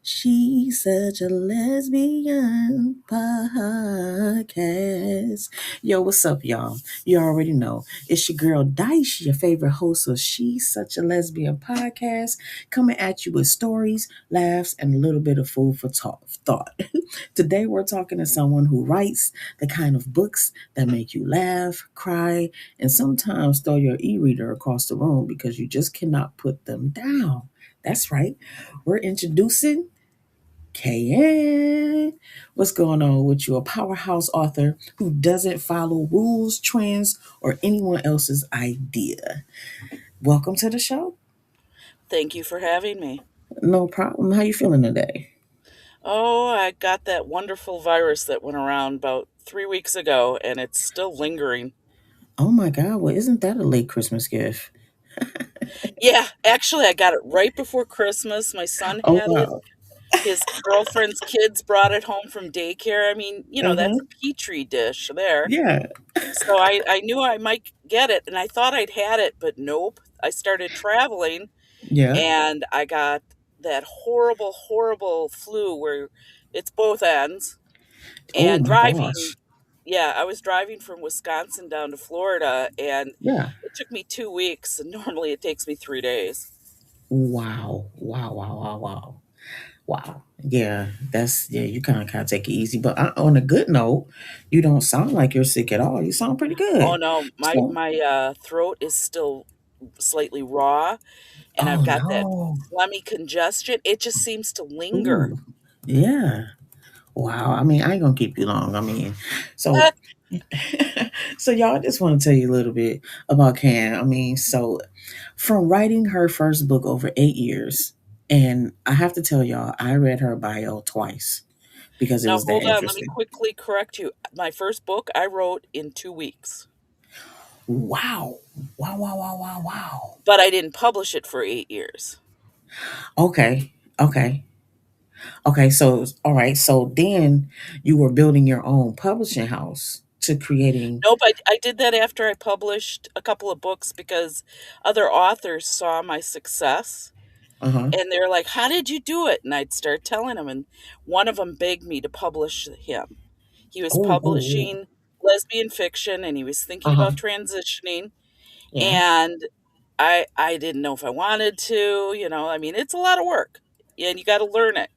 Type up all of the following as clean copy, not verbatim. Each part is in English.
She's such a lesbian podcast. Yo, what's up, y'all? You already know. It's your girl Dice, your favorite host of She's Such a Lesbian podcast, coming at you with stories, laughs, and a little bit of food for thought. Today, we're talking to someone who writes the kind of books that make you laugh, cry, and sometimes throw your e reader across the room because you just cannot put them down. That's right. We're introducing K'Anne. What's going on with you? A powerhouse author who doesn't follow rules, trends, or anyone else's idea. Welcome to the show. Thank you for having me. No problem. How you feeling today? Oh, I got that wonderful virus that went around about 3 weeks ago, and it's still lingering. Oh my God, well, isn't that a late Christmas gift? Yeah, actually, I got it right before Christmas. My son Oh had it. wow. His girlfriend's kids brought it home from daycare. I mean, that's Uh-huh. a petri dish there. Yeah. So I knew I might get it, and I thought I'd had it, but nope. I started traveling, Yeah. and I got that horrible, horrible flu where it's both ends. Oh And my driving, gosh. yeah, I was driving from Wisconsin down to Florida, and Yeah. it took me 2 weeks, and normally it takes me 3 days. Wow. Wow. Wow. Wow. Wow. Wow. Yeah, you kind of take it easy. But on a good note, you don't sound like you're sick at all. You sound pretty Oh good. no, my So, my throat is still slightly raw, and I've oh got that no. phlegmy congestion. It just seems to linger. Ooh, yeah. Wow. I mean, I ain't gonna keep you long. I mean, so Uh, so y'all, I just want to tell you a little bit about Cam. I mean, so from writing her first book over 8 years, and I have to tell y'all, I read her bio twice because it Now was that hold on, let me interesting. quickly correct you. My first book I wrote in 2 weeks, Wow. Wow, wow, wow, wow, wow. but I didn't publish it for 8 years. Okay. Okay. Okay. So, all right. So then you were building your own publishing house to creating. Nope, I did that after I published a couple of books because other authors saw my success. Uh huh. And they're like, "How did you do it?" And I'd start telling them, and one of them begged me to publish him. He was Oh, oh, oh. publishing lesbian fiction, and he was Uh thinking huh. about transitioning, Yeah. and I didn't know if I wanted to, I mean, it's a lot of work, and you gotta learn it,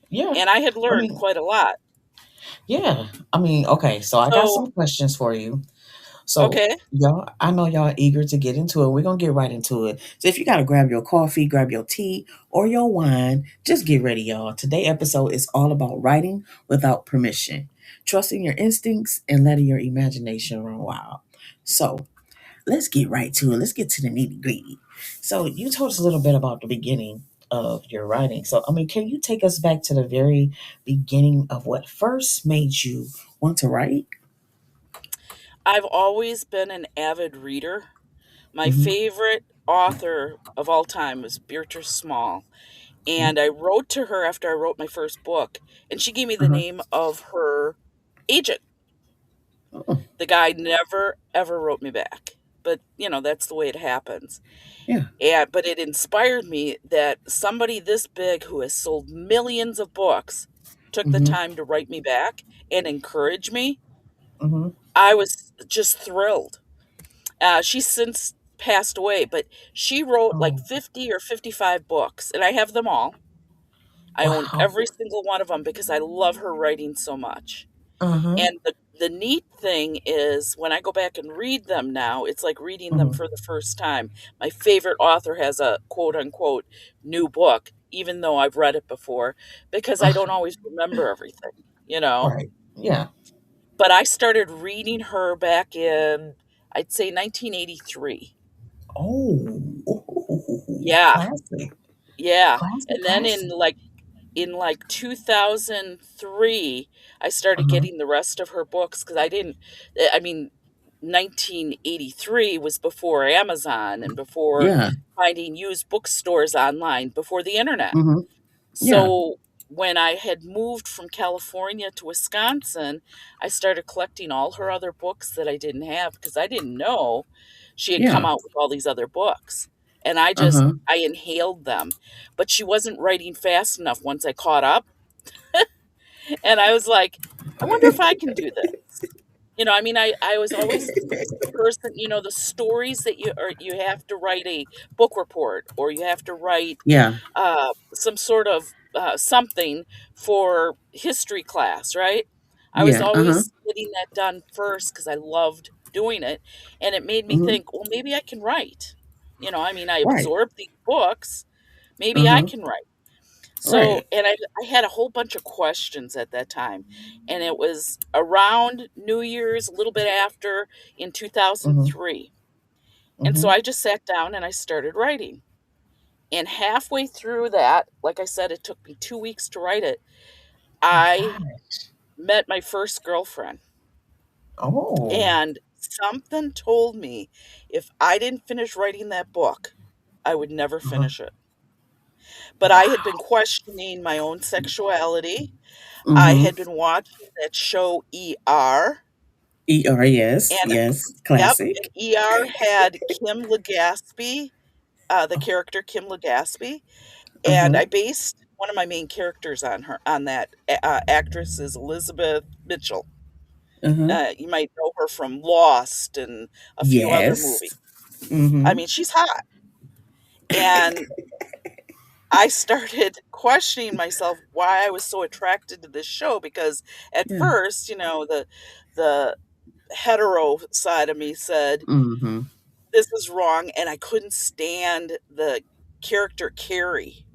Yeah. and I had I learned mean, quite a lot. yeah. I mean, okay. So I got So, some questions for you. So, okay. y'all, I know y'all are eager to get into it. We're going to get right into it. So, if you got to grab your coffee, grab your tea, or your wine, just get ready, y'all. Today's episode is all about writing without permission, trusting your instincts, and letting your imagination run wild. So, let's get right to it. Let's get to the nitty gritty. So, you told us a little bit about the beginning of your writing. So, I mean, can you take us back to the very beginning of what first made you want to write? I've always been an avid reader. My Mm-hmm. favorite author of all time was Beatrice Small. And I wrote to her after I wrote my first book, and she gave me the Uh-huh. name of her agent. Oh, The guy never ever wrote me back. But, that's the way it happens. yeah. But it inspired me that somebody this big who has sold millions of books took the Mm-hmm. time to write me back and encourage me. Mm-hmm. I was just thrilled. She's since passed away, but she wrote like Oh, 50 or 55 books, and I have them all. I own wow. every single one of them because I love her writing so much. Uh-huh. And the neat thing is when I go back and read them now, it's like reading them Uh-huh. for the first time. My favorite author has a quote unquote new book, even though I've read it before, because I don't always remember everything, you know. Right. Yeah. But I started reading her back in, I'd say 1983. Oh, ooh, Yeah, classic. yeah. Classic, And then classic. in like 2003, I started Uh-huh. getting the rest of her books because I mean, 1983 was before Amazon and before Yeah. finding used bookstores online, before the internet. Mm-hmm. Yeah. So when I had moved from California to Wisconsin, I started collecting all her other books that I didn't have because I didn't know she had come Yeah. out with all these other books. and Uh-huh. I inhaled them. But she wasn't writing fast enough once I caught up, and I was like, "I wonder if I can do this." I mean, I was always the person, the stories that you have to write a book report, or you have to write Yeah. some sort of something for history class, right? I was Yeah. Uh-huh. always getting that done first because I loved doing it, and it made me Hmm. think, well, maybe I can write. I mean, I Right. absorbed these books. Maybe I Uh-huh. can write. So, Right. and I had a whole bunch of questions at that time. And it was around New Year's, a little bit after, in Uh-huh. 2003. And so Uh-huh. I just sat down and I started writing. And halfway through that, like I said, it took me 2 weeks to write it. Oh my I gosh. met my first girlfriend. Oh. And something told me if I didn't finish writing that book, I would never Uh-huh. finish it. But I had been Wow. questioning my own sexuality. I Mm-hmm. had been watching that show ER, ER, yes. and Yes. yep, and Classic. ER had Kim Legaspi, the character Kim Legaspi, and Uh-huh. I based one of my main characters on her, on that actress is Elizabeth Mitchell. Uh-huh. You might know her from Lost and a few other movies. Yes. I Mm-hmm. mean, she's hot, and I started questioning myself why I was so attracted to this show because at Yeah. first, the hetero side of me said, Mm-hmm. "This is wrong," and I couldn't stand the character Carrie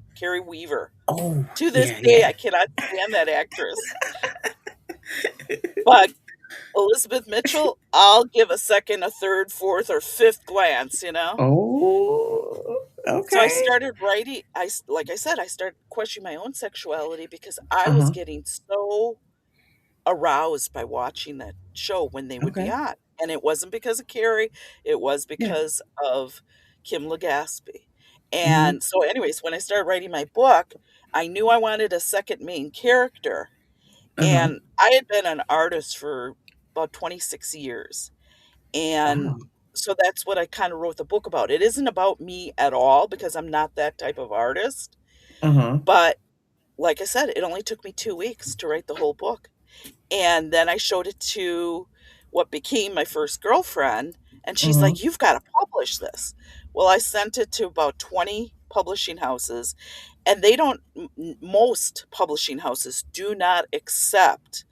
Weaver. Oh, To this yeah, day, yeah. I cannot stand that actress. But Elizabeth Mitchell, I'll give a second, a third, fourth, or fifth glance. Oh, So I okay. started writing. Like I said, I started questioning my own sexuality because I was Uh-huh. getting so aroused by watching that show when they would be Okay. on. And it wasn't because of Carrie, it was Yeah. because of Kim Legaspi. Mm-hmm. And so, anyways, when I started writing my book, I knew I wanted a second main character. Uh-huh. And I had been an artist for about 26 years. And Wow. so that's what I kind of wrote the book about. It isn't about me at all because I'm not that type of artist. Uh-huh. But like I said, it only took me 2 weeks to write the whole book. And then I showed it to what became my first girlfriend, and she's Uh-huh. like, "You've got to publish this." Well, I sent it to about 20 publishing houses, and they don't, most publishing houses do not accept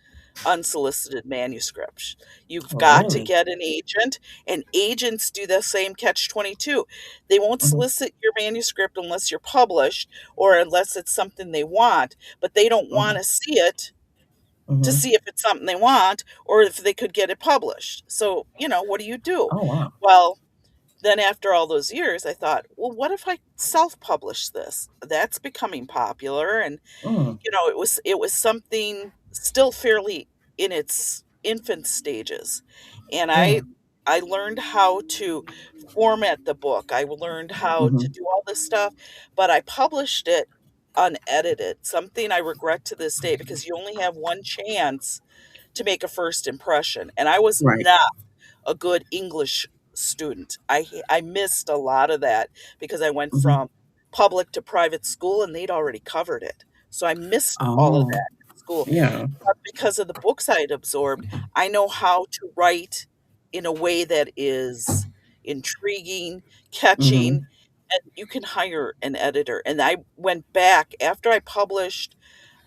unsolicited manuscripts. You've Oh, got to really? get an agent, and agents do the same catch 22. They won't Uh-huh. solicit your manuscript unless you're published or unless it's something they want, but they don't want Uh-huh. to see it to Uh-huh. see if it's something they want or if they could get it published. So, what do you do? Oh, wow. Well, then after all those years, I thought, well, what if I self-publish this? That's becoming popular, and Mm. it was something still fairly in its infant stages. And Yeah. I learned how to format the book. I learned how to Mm-hmm. do all this stuff, but I published it unedited. Something I regret to this day because you only have one chance to make a first impression. And I was Right. not a good English student. I missed a lot of that because I went Mm-hmm. from public to private school and they'd already covered it. So I missed all of Oh, that in school. yeah. But because of the books I had absorbed, I know how to write in a way that is intriguing, catching, Mm-hmm. and you can hire an editor. And I went back after I published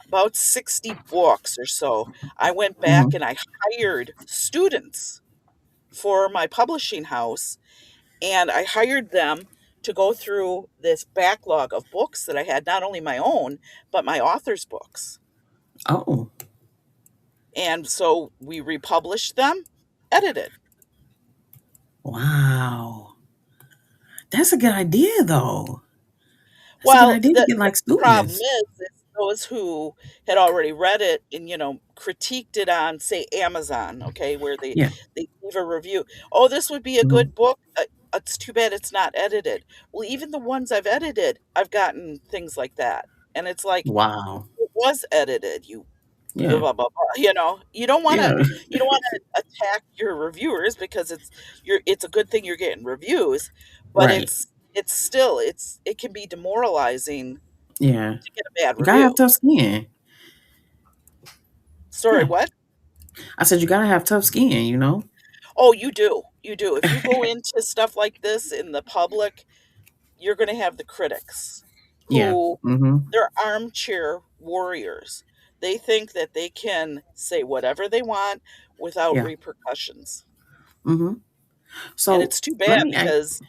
about 60 books or so. I went back Mm-hmm. and I hired students for my publishing house, and I hired them to go through this backlog of books that I had, not only my own, but my author's books. Oh, And so we republished them, edited. wow. That's a good idea, though. That's a good Well, idea to get the like problem students. is those who had already read it and, critiqued it on, say, Amazon, okay, where Yeah. they leave a review. "Oh, this would be a Mm-hmm. good book. It's too bad it's not edited." Well, even the ones I've edited, I've gotten things like that. And it's like, Wow. "It was edited, you blah, Yeah. blah, blah, blah," Yeah. you don't wanna attack your reviewers because it's a good thing you're getting reviews, but Right. it's still it can be demoralizing Yeah. to get a bad You gotta have review. tough skin. Sorry, Yeah. what? I said you gotta have tough skin, you know? Oh, you do. You do. If you go into stuff like this in the public, you're going to have the critics Yeah. who Mm-hmm. they're armchair warriors. They think that they can say whatever they want without Yeah. repercussions. Mm-hmm. And So it's too let bad me ask. because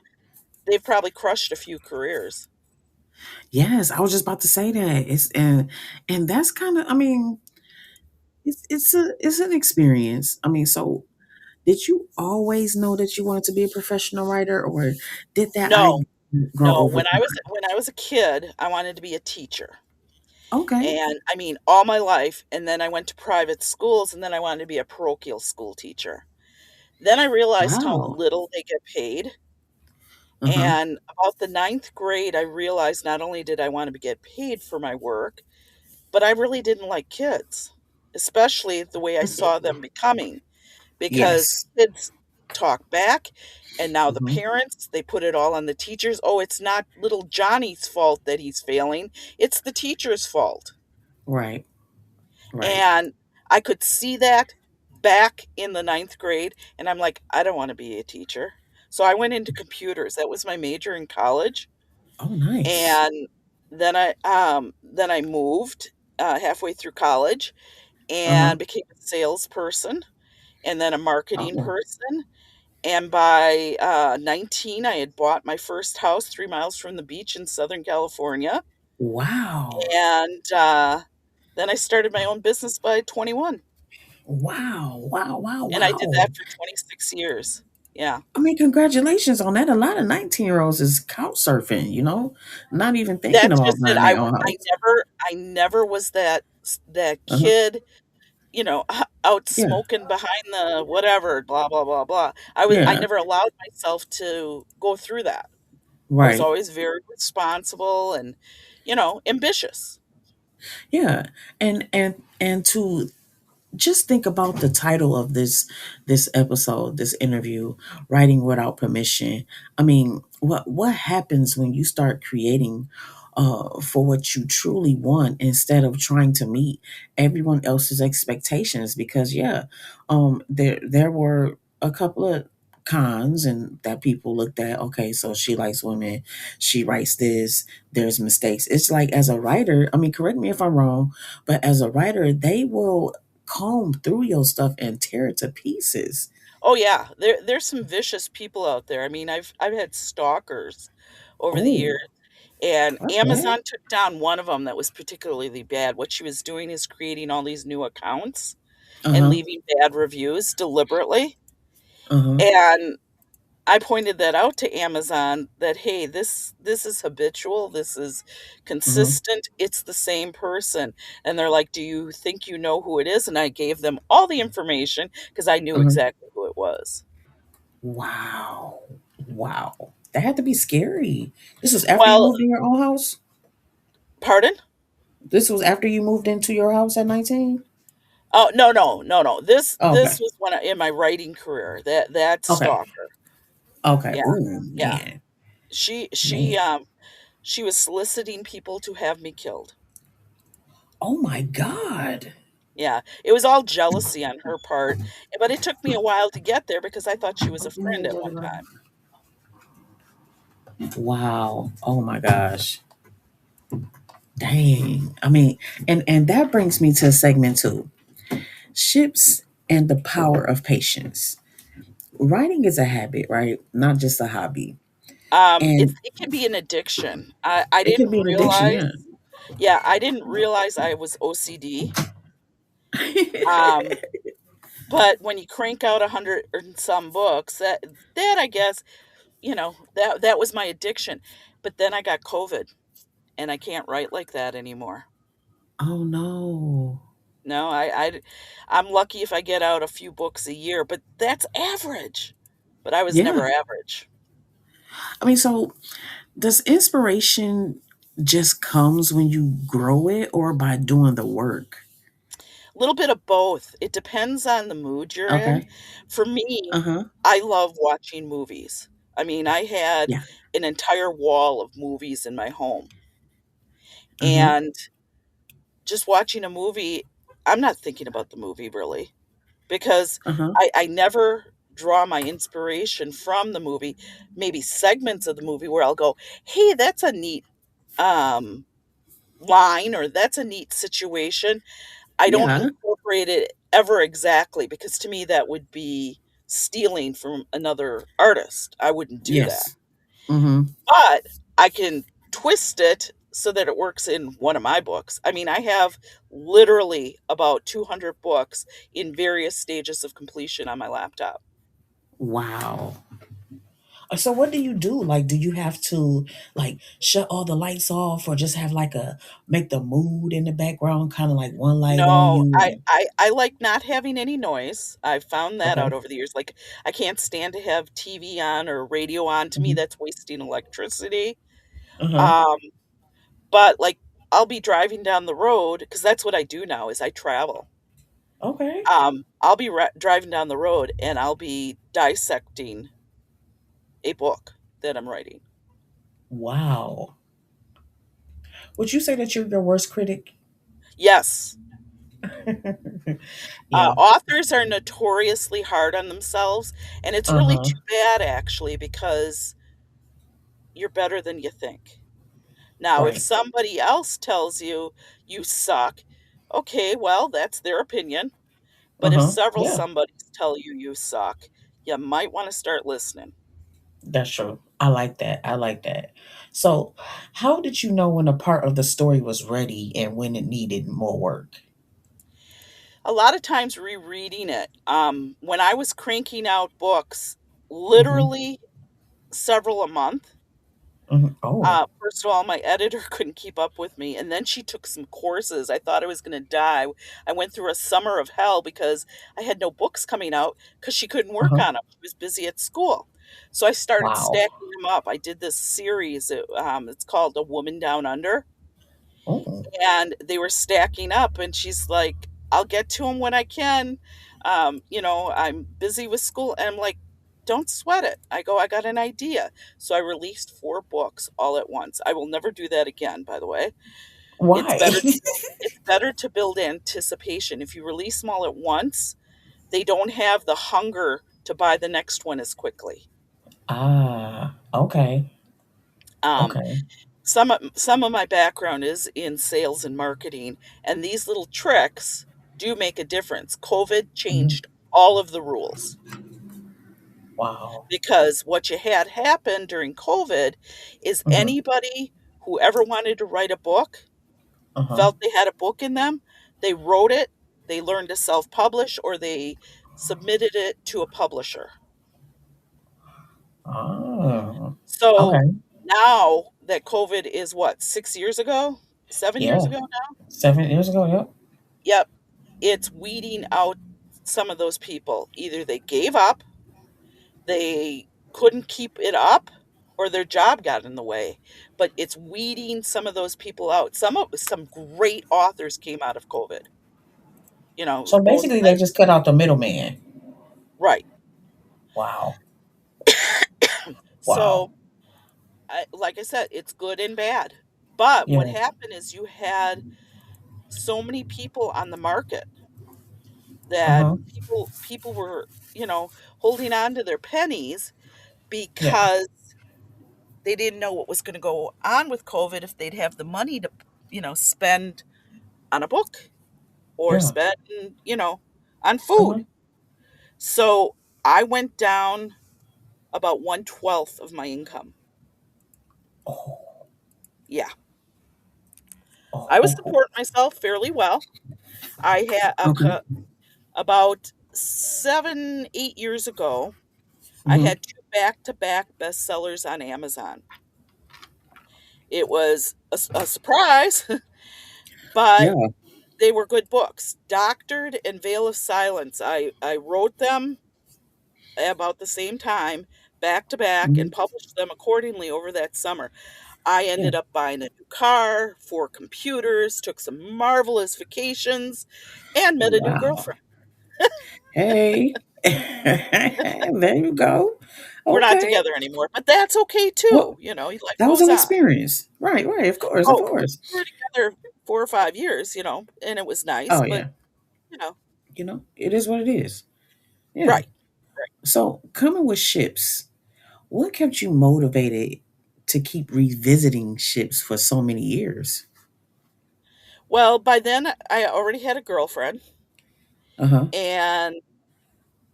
they've probably crushed a few careers. Yes, I was just about to say that. And that's kind of, I mean, it's an experience. I mean, so did you always know that you wanted to be a professional writer, or did that No, idea grow no. over time? When I was a kid, I wanted to be a teacher. Okay. And I mean all my life, and then I went to private schools, and then I wanted to be a parochial school teacher. Then I realized how Wow. little they get paid. Uh-huh. And about the ninth grade, I realized not only did I want to get paid for my work, but I really didn't like kids, especially the way I saw them becoming, because Yes. kids talk back. And now the Hmm. parents, they put it all on the teachers. Oh, it's not little Johnny's fault that he's failing. It's the teacher's fault. Right. Right. And I could see that back in the ninth grade. And I'm like, I don't want to be a teacher. So I went into computers. That was my major in college. Oh, nice. And then I moved halfway through college Uh-huh. and became a salesperson and then a marketing Oh, person. And by 19, I had bought my first house 3 miles from the beach in Southern California. wow. And then I started my own business by 21. Wow. Wow. Wow. And I did Wow. that for 26 years. Yeah. I mean, congratulations on that. A lot of 19-year-olds is couch surfing, not even thinking That's about just it. buying their own house. I never was that Uh-huh. kid, out Yeah. smoking behind the whatever, blah blah blah blah. I Yeah. never allowed myself to go through that. I was Right. always very responsible and, ambitious. Yeah. And to just think about the title of this episode, this interview, writing without permission. I mean, what happens when you start creating for what you truly want instead of trying to meet everyone else's expectations? Because yeah, there were a couple of cons and that people looked at. Okay, so she likes women, she writes this, there's mistakes. It's like, as a writer, I mean, correct me if I'm wrong, but as a writer, they will comb through your stuff and tear it to pieces. Oh yeah, there's some vicious people out there. I mean, I've had stalkers over the Oh, years, and that's bad. Amazon took down one of them that was particularly bad. What she was doing is creating all these new accounts Uh and huh. leaving bad reviews deliberately. Uh huh. And I pointed that out to Amazon that, hey, this is habitual, this is Uh huh. consistent, it's the same person. And they're like, "Do you think you know who it is?" And I gave them all the information because I knew Uh huh. exactly who it was. Wow. Wow. That had to be scary. This was after you Well, moved in your own house? pardon? This was after you moved into your house at 19? Oh, no, no, no, no. Oh, This okay. was when in my writing career. That Okay. stalker. Okay. Yeah, Oh, yeah. man. She she Man. um she was soliciting people to have me killed. Oh, my God. Yeah, it was all jealousy on her part, but it took me a while to get there because I thought she was a friend at one time. Wow. Oh, my gosh. Dang. I mean, and that brings me to segment two, ships and the power of patience. Writing is a habit, right? Not just a hobby. And It can be an addiction. I it can didn't be an addiction, realize. yeah. Yeah, I didn't realize I was OCD. Um, but when you crank out 100 and some books, that I guess, that was my addiction. But then I got COVID, and I can't write like that anymore. Oh no. No, I'm lucky if I get out a few books a year, but that's average. But I was Yeah. never average. I mean, so does inspiration just comes when you grow it or by doing the work? A little bit of both. It depends on the mood you're in. Okay. For me, Uh-huh. I love watching movies. I mean, I had Yeah. an entire wall of movies in my home. Mm-hmm. And just watching a movie, I'm not thinking about the movie really, because Uh-huh. I never draw my inspiration from the movie. Maybe segments of the movie where I'll go, hey, that's a neat um, line, or that's a neat situation. I don't Yeah. incorporate it ever exactly, because to me that would be stealing from another artist. I wouldn't do that. Yes. Mm-hmm. But I can twist it so that it works in one of my books. I mean, I have literally about 200 books in various stages of completion on my laptop. Wow. So what do you do? Like, do you have to like shut all the lights off, or just have like a make the mood in the background, kind of like one light on No, you? I like not having any noise. I've found that Okay. out over the years. Like, I can't stand to have TV on or radio on. To me, Mm-hmm. that's wasting electricity. Uh-huh. Um, but like, I'll be driving down the road, because that's what I do now is I travel. Okay. I'll be driving down the road and I'll be dissecting a book that I'm writing. Wow. Would you say that you're your worst critic? Yes, Yeah. authors are notoriously hard on themselves, and it's really Uh-huh. too bad actually, because you're better than you think. Now, if Right. somebody else tells you you suck, okay, well, that's their opinion. But if Uh-huh. several Yeah. somebodies tell you you suck, you might want to start listening. That's true. I like that. I like that. So, how did you know when a part of the story was ready and when it needed more work? A lot of times rereading it. When I was cranking out books, Mm-hmm. literally several a month. Mm-hmm. Oh. First of all, my editor couldn't keep up with me, and then she took some courses. I thought I was going to die. I went through a summer of hell because I had no books coming out because she couldn't work Uh-huh. on them. She was busy at school. So I started Wow. stacking them up. I did this series. It's called A Woman Down Under, Oh. and they were stacking up, and she's like, I'll get to them when I can. I'm busy with school, and I'm like, don't sweat it. I go, I got an idea. So I released 4 books all at once. I will never do that again, by the way. it's Why? better to it's better to build anticipation. If you release them all at once, they don't have the hunger to buy the next one as quickly. Ah, okay. um, Okay. some of my background is in sales and marketing, and these little tricks do make a difference. COVID Mhm. changed all of the rules, Wow. because what you had happen during COVID is Uh-huh. anybody who ever wanted to write a book Uh-huh. felt they had a book in them, they wrote it, they learned to self-publish, or they submitted it to a publisher. Oh. So Okay. now that COVID is what, 6 years ago, 7 years Yeah. ago now? 7 years ago, yep. Yep. It's weeding out some of those people. Either they gave up, they couldn't keep it up, or their job got in the way. But it's weeding some of those people out. Some great authors came out of COVID. So Both basically they just cut out the middleman. right. Wow. Wow. So, like I said, it's good and bad. But what Yeah. happened is you had so many people on the market that Uh-huh. people were, holding on to their pennies Yeah. because they didn't know what was going to go on with COVID, if they'd have the money to, spend on a book, or Yeah. spend, you know, on Uh-huh. food. So I went down about 1/12 of my income. Oh. Yeah. Oh. I was Oh. Oh. supporting myself fairly well. I had Okay. about 7, 8 years ago, I Mm-hmm. had 2 back-to-back bestsellers on Amazon. It was a surprise, but Yeah. they were good books. Doctored and Veil of Silence. I wrote them about the same time, back to back, and Mm-hmm. published them accordingly over that summer. I Yeah. ended up buying a new car, 4 computers, took some marvelous vacations, and met a new Wow. girlfriend. Hey. There you go. We're not Okay. together anymore, but that's okay too. Well, Life that was goes an on. experience. Right, right. Of course, of Oh, course. we were together 4 or 5 years, and it was nice, Oh but yeah. you know, It is what it is. Yeah. right, right. So coming with ships, what kept you motivated to keep revisiting ships for so many years? Well, by then I already had a girlfriend, Uh-huh. and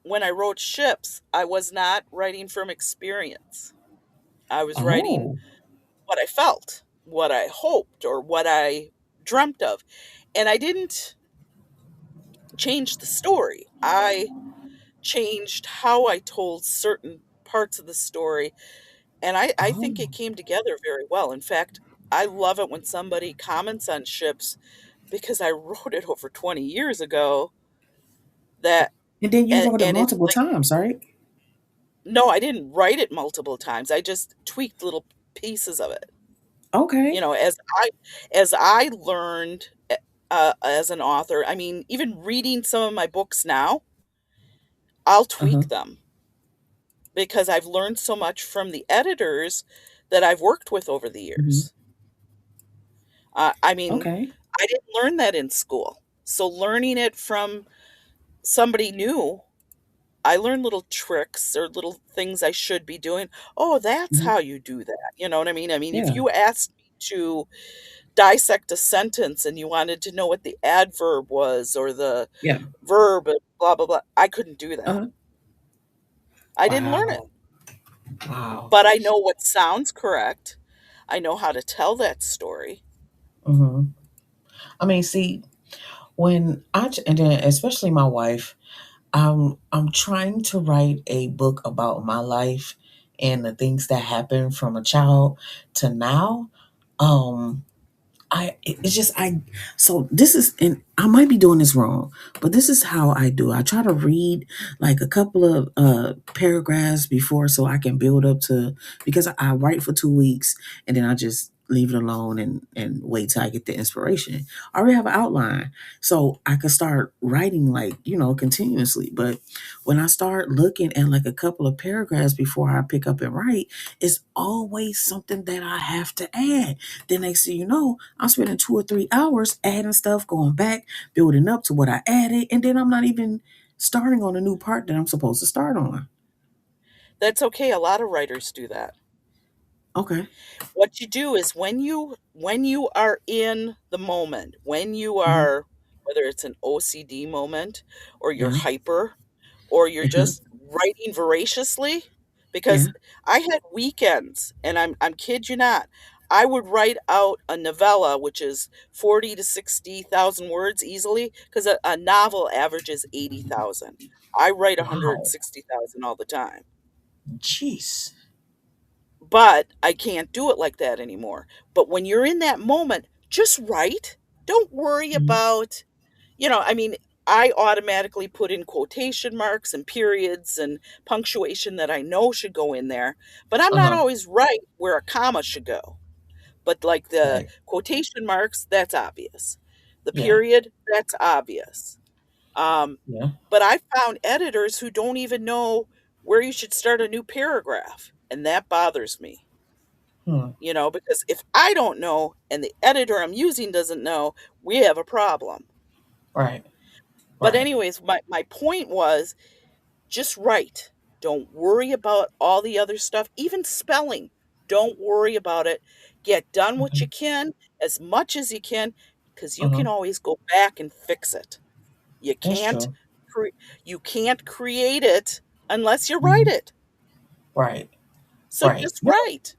when I wrote ships, I was not writing from experience. I was writing Oh. what I felt, what I hoped, or what I dreamt of. And I didn't change the story. I changed how I told certain parts of the story. And I Oh. think it came together very well. In fact, I love it when somebody comments on ships because I wrote it over 20 years ago that And then you wrote it and it's multiple like, times, right? no, I didn't write it multiple times. I just tweaked little pieces of it. Okay. As I learned as an author, I mean, even reading some of my books now, I'll Uh-huh. tweak them because I've learned so much from the editors that I've worked with over the Hmm. years. I mean, Okay. I didn't learn that in school. So learning it from somebody new, I learned little tricks or little things I should be doing. Oh, that's Hmm. how you do that. You know what I mean? I mean, if Yeah. you asked me to dissect a sentence and you wanted to know what the adverb was or the Yeah. verb and blah blah blah, I couldn't do that. Uh-huh. I didn't learn it. Wow. Wow. But I know what sounds correct. I know how to tell that story. Hmm. I mean, see, and then especially my wife, I'm trying to write a book about my life and the things that happened from a child to now. Um, it's just I so this is, and I might be doing this wrong, but this is how I do. I try to read like a couple of paragraphs before so I can build up to, because I write for 2 weeks and then I just leave it alone and wait till I get the inspiration. I already have an outline. So I could start writing like, continuously. But when I start looking at like a couple of paragraphs before I pick up and write, it's always something that I have to add. The next thing you know, I'm spending 2 or 3 hours adding stuff, going back, building up to what I added, and then I'm not even starting on a new part that I'm supposed to start on. That's okay. A lot of writers do that. Okay. What you do is when you are in the moment, when you Hmm. are, whether it's an OCD moment or you're Yeah. hyper or you're just writing voraciously, Yeah. because I had weekends, and I'm kid you not, I would write out a novella, which is 40 to 60,000 words easily, because a novel averages 80,000. I write Wow. 160,000 all the time. Jeez. But I can't do it like that anymore. But when you're in that moment, just write. Don't worry Hmm. about, I mean, I automatically put in quotation marks and periods and punctuation that I know should go in there, but I'm Uh not huh. always right where a comma should go. But like the Right. quotation marks, that's obvious. The Yeah. period, that's obvious. Um, Yeah. but I found editors who don't even know where you should start a new paragraph, and that bothers me. Hmm. Because if I don't know and the editor I'm using doesn't know, we have a problem. Right. But Right. anyways, my point was just write. Don't worry about all the other stuff, even spelling. Don't worry about it. Get done what you Hmm. can, as much as you can, because Uh you huh. can always go back and fix it. You That's can't true. you can't create it unless you write Hmm. it. Right. So Right. just Yep. write.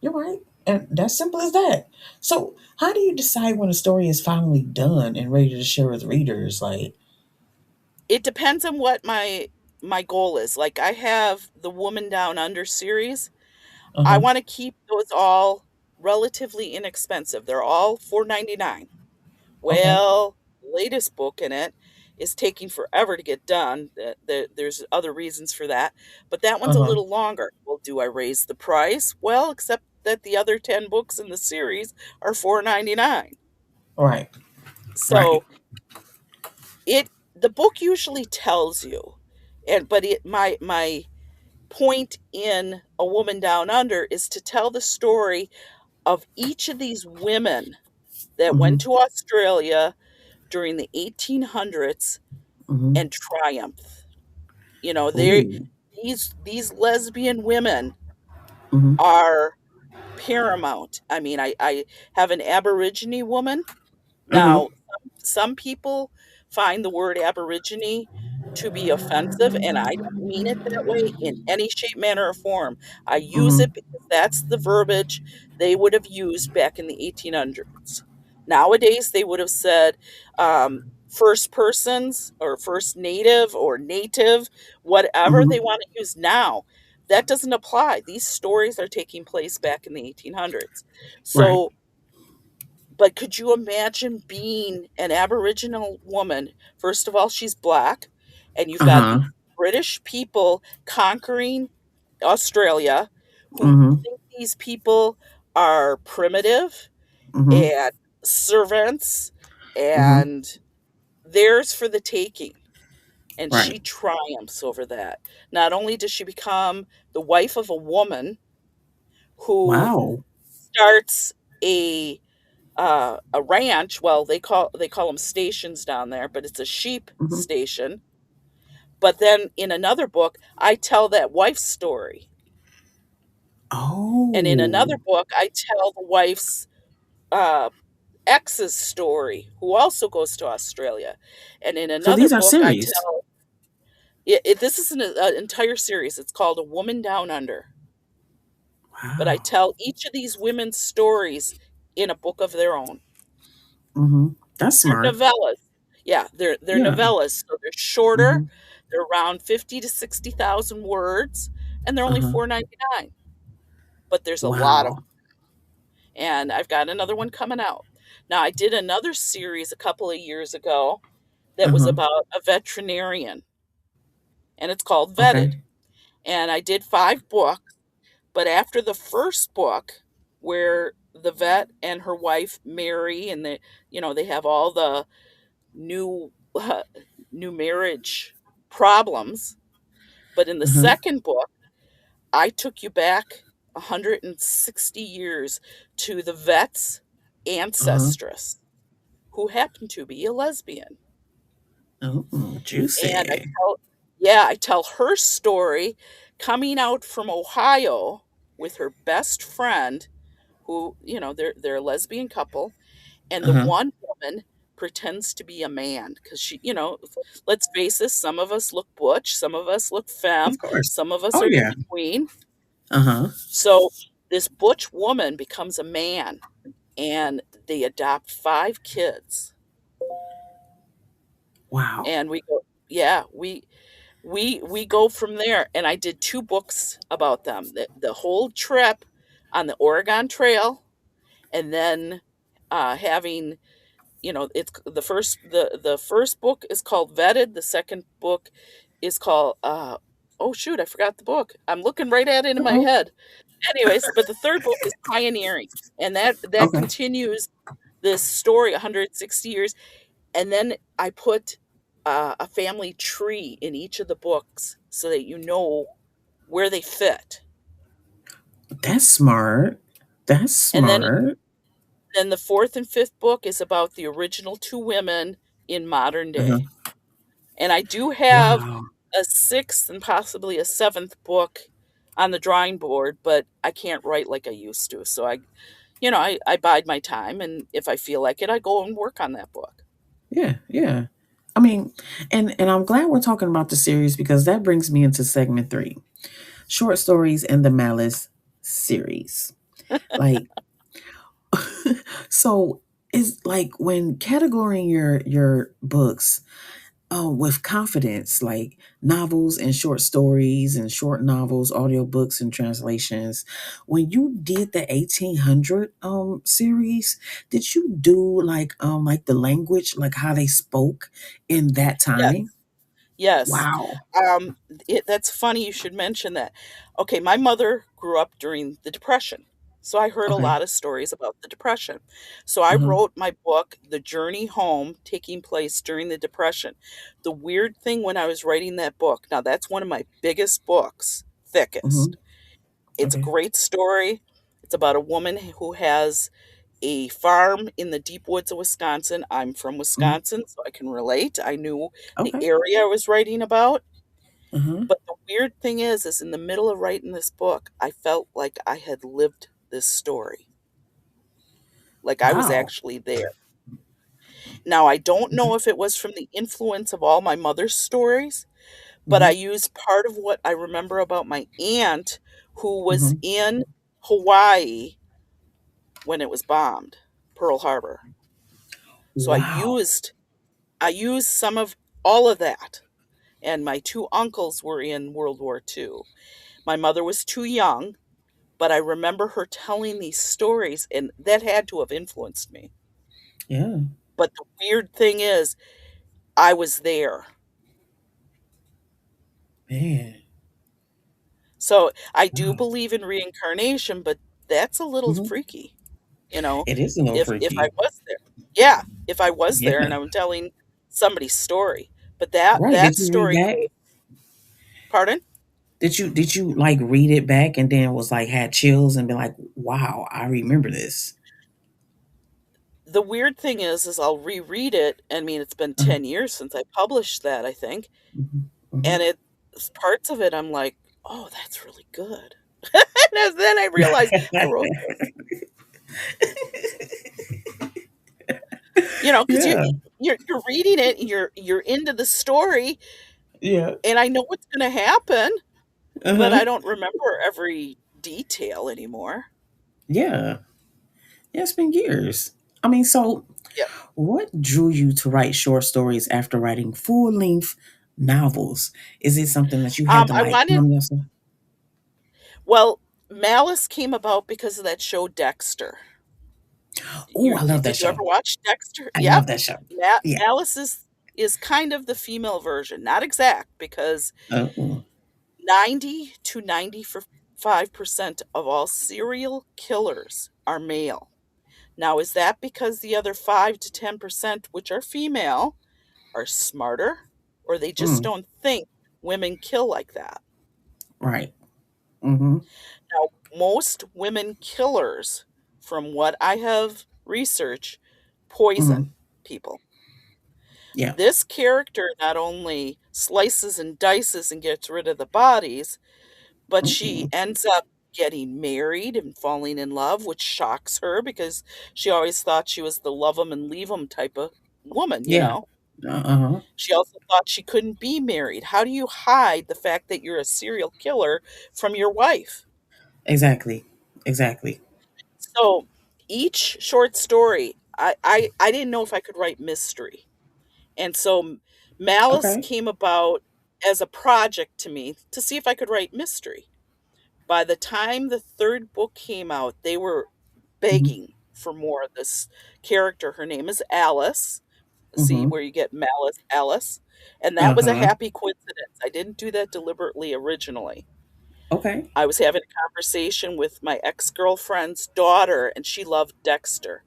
You're right. And that's simple as that. So, how do you decide when a story is finally done and ready to share with readers? Like, It depends on what my goal is. Like I have the Woman Down Under series. uh I huh. want to keep those all relatively inexpensive. They're all 4.99. Okay. Well, the latest book in it is taking forever to get done. There's other reasons for that, but that Uh one's a huh. little longer. Well, do I raise the price? Well, except that the other 10 books in the series are 4.99. Right. Right. So the book usually tells you, and but it my point in A Woman Down Under is to tell the story of each of these women that went Mhm. to Australia during the 1800s Mhm. and triumphed. You know, they Ooh. these lesbian women Mhm. are paramount. I mean, I have an Aborigine woman. Mhm. Now, some people find the word Aborigine to be offensive, and I don't mean it that way in any shape, manner, or form. I use Mhm. it because that's the verbiage they would have used back in the 1800s. Nowadays, they would have said first persons or first native or native, whatever Mhm. they want to use now. That doesn't apply. These stories are taking place back in the 1800s. Right. So, but could you imagine being an Aboriginal woman? First of all, she's black, and you've Uh got huh. these British people conquering Australia who Mhm. think these people are primitive Mhm. and servants Mhm. and theirs for the taking. And Right. she triumphs over that. Not only does she become the wife of a woman who Wow. starts a ranch. Well, they call them stations down there, but it's a sheep Mhm. station. But then in another book, I tell that wife's story, and in another Oh. book, I tell the wife's uh, ex's story, who also goes to Australia, and in So another these are book, I series. tell this is an entire series. It's called A Woman Down Under, but I Wow. tell each of these women's stories in a book of their own. Mhm. That's They're smart. novellas. Yeah, they're Yeah. novellas, so they're shorter. Mhm. They're around 50 to 60,000 words, and they're Uh only huh. 4.99. But there's a lot of Wow. them, and I've got another one coming out. Now, I did another series a couple of years ago that Uh was huh. about a veterinarian, and it's called Vetted. Okay. And I did 5 books, but after the first book, where the vet and her wife marry, and they have all the new new marriage problems. But in the Uh huh. second book, I took you back 160 years to the vet's Uh huh. ancestress, who happened to be a lesbian. Oh, And juicy. I tell her story coming out from Ohio with her best friend, who, they're a lesbian couple, and Uh the huh. one woman pretends to be a man because let's face this, some of us look butch, some of us look femme, Of course. some of us Oh are in yeah. between. Uh huh. So this butch woman becomes a man, and they adopt 5 kids, Wow. and we go, yeah, we go from there. And I did 2 books about them, the whole trip on the Oregon Trail, and then having, it's the first book is called Vetted. The second book is called oh shoot, I forgot the book. I'm looking right at it in my Uh-oh. head. Anyways, but the third book is Pioneering, and that Okay. continues this story 160 years. And then I put a family tree in each of the books so that you know where they fit. That's smart. That's And smart. then the fourth and fifth book is about the original 2 women in modern day. Uh-huh. And I do have Wow. a sixth and possibly a seventh book on the drawing board, but I can't write like I used to. So I bide my time, and if I feel like it, I go and work on that book. Yeah, yeah. I mean, and I'm glad we're talking about the series because that brings me into segment 3. Short stories in the Malice series. Like so is like when categorizing your books with confidence, like novels and short stories and short novels, audiobooks and translations. When you did the 1800 series, did you do like the language, like how they spoke in that Yes. time? Yes. Wow. That's funny you should mention that. Okay, my mother grew up during the Depression. So I heard a Okay. lot of stories about the Depression. So I Uh-huh. wrote my book, The Journey Home, taking place during the Depression. The weird thing when I was writing that book, now that's one of my biggest books, thickest. Mhm. It's a Okay. great story. It's about a woman who has a farm in the deep woods of Wisconsin. I'm from Mhm. Wisconsin, so I can relate. I knew the Okay. area I was writing about. Uh-huh. But the weird thing is in the middle of writing this book, I felt like I had lived this story. Like I was Wow. actually there. Now, I don't Okay. know if it was from the influence of all my mother's stories, but I Mhm. used part of what I remember about my aunt who was Mhm. in Hawaii when it was bombed, Pearl Harbor. So Wow. I used some of all of that. And my two uncles were in World War II. My mother was too young, but I remember her telling these stories, and that had to have influenced me. Yeah. But the weird thing is, I was there. Man. So I do Wow. believe in reincarnation, but that's a little Mhm. freaky, you know, It is a little if I freaky. was there. Yeah, if I was there Yeah. and I'm telling somebody's story. But Right. that Did you read story back? pardon? Did you like read it back and then was like had chills and be like, wow, I remember this. The weird thing is I'll reread it. I mean, it's been Uh-huh. 10 years since I published that, I think. Mhm. Mhm. And it's parts of it I'm like, "Oh, that's really good." And then I realized I wrote this. You know, because Yeah. you're reading it, and you're into the story, Yeah. and I know what's gonna happen, but Uh-huh. I don't remember every detail anymore. Yeah. Yeah, it's been years. I mean, so Yeah. what drew you to write short stories after writing full length novels? Is it something that you had to I like wanted calm yourself? well, Malice came about because of that show Dexter. Oh, I love that Did you ever show. watch Dexter? I love Yep. that show. Yeah. Malice is kind of the female version, not exact because Oh. 90 to 95% of all serial killers are male. Now, is that because the other 5 to 10%, which are female, are smarter, or they just Mm, don't think women kill like that? right. Mm-hmm. Now, most women killers, from what I have researched, Mm-hmm. poison people. Yeah. This character not only slices and dices and gets rid of the bodies, but she Mm-mm. ends up getting married and falling in love, which shocks her because she always thought she was the love 'em and leave 'em type of woman, you Yeah. know? Uh-huh. She also thought she couldn't be married. How do you hide the fact that you're a serial killer from your wife? Exactly. Exactly. So each short story, I didn't know if I could write mystery. And so Malice Okay. came about as a project to me to see if I could write mystery. By the time the 3rd book came out, they were Mm-hmm. begging for more of this character. Her name is Alice. See Mm-hmm. where you get Malice, Alice. And that was a Uh-huh. happy coincidence. I didn't do that deliberately originally. Okay. I was having a conversation with my ex-girlfriend's daughter, and she loved Dexter.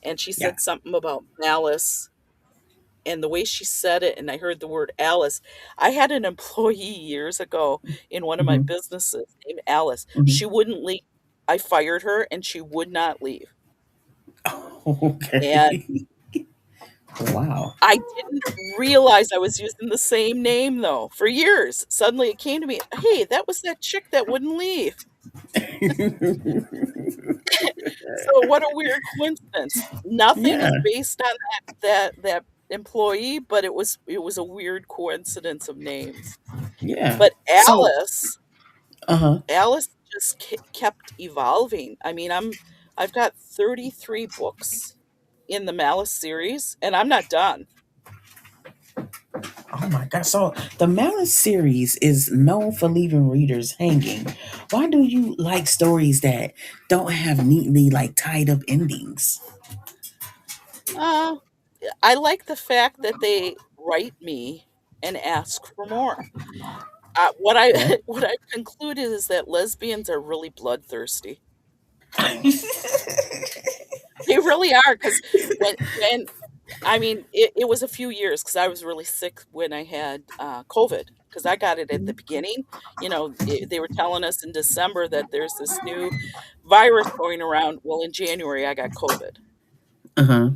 And she Yeah. said something about Malice, and the way she said it, and I heard the word Alice. I had an employee years ago in one of my Mm-hmm. businesses named Alice. Mm-hmm. She wouldn't leave. I fired her, and she would not leave. And Okay. Wow. I didn't realize I was using the same name, though, for years. Suddenly it came to me, "Hey, that was that chick that wouldn't leave." So what a weird coincidence. Nothing Yeah. is based on that employee, but it was a weird coincidence of names. Yeah. But So, uh-huh. Alice just kept evolving. I mean, I've got 33 books in the Malice series, and I'm not done. Oh my God. So the Malice series is known for leaving readers hanging. Why do you like stories that don't have neatly like tied up endings? Uh, I like the fact that they write me and ask for more. What I Yeah. what I've concluded is that lesbians are really bloodthirsty. They really are, because when I mean, it was a few years because I was really sick when I had COVID because I got it at the beginning. They were telling us in December that there's this new virus going around. Well, in January, I got COVID. Uh-huh.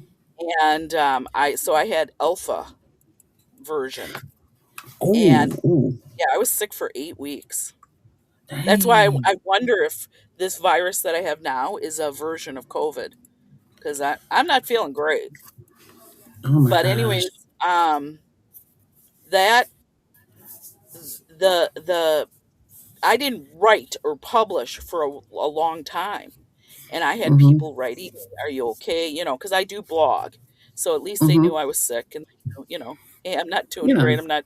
And I had alpha version. Oh, And oh, yeah, I was sick for 8 weeks. That's why dang. I wonder if this virus that I have now is a version of COVID because I'm not feeling great. Oh my But gosh. anyways, that the I didn't write or publish for a long time, and I had Mm-hmm. people writing, "Are you okay?" Because I do blog, so at least they Mm-hmm. knew I was sick, and "Hey, I'm not doing Yeah. great. I'm not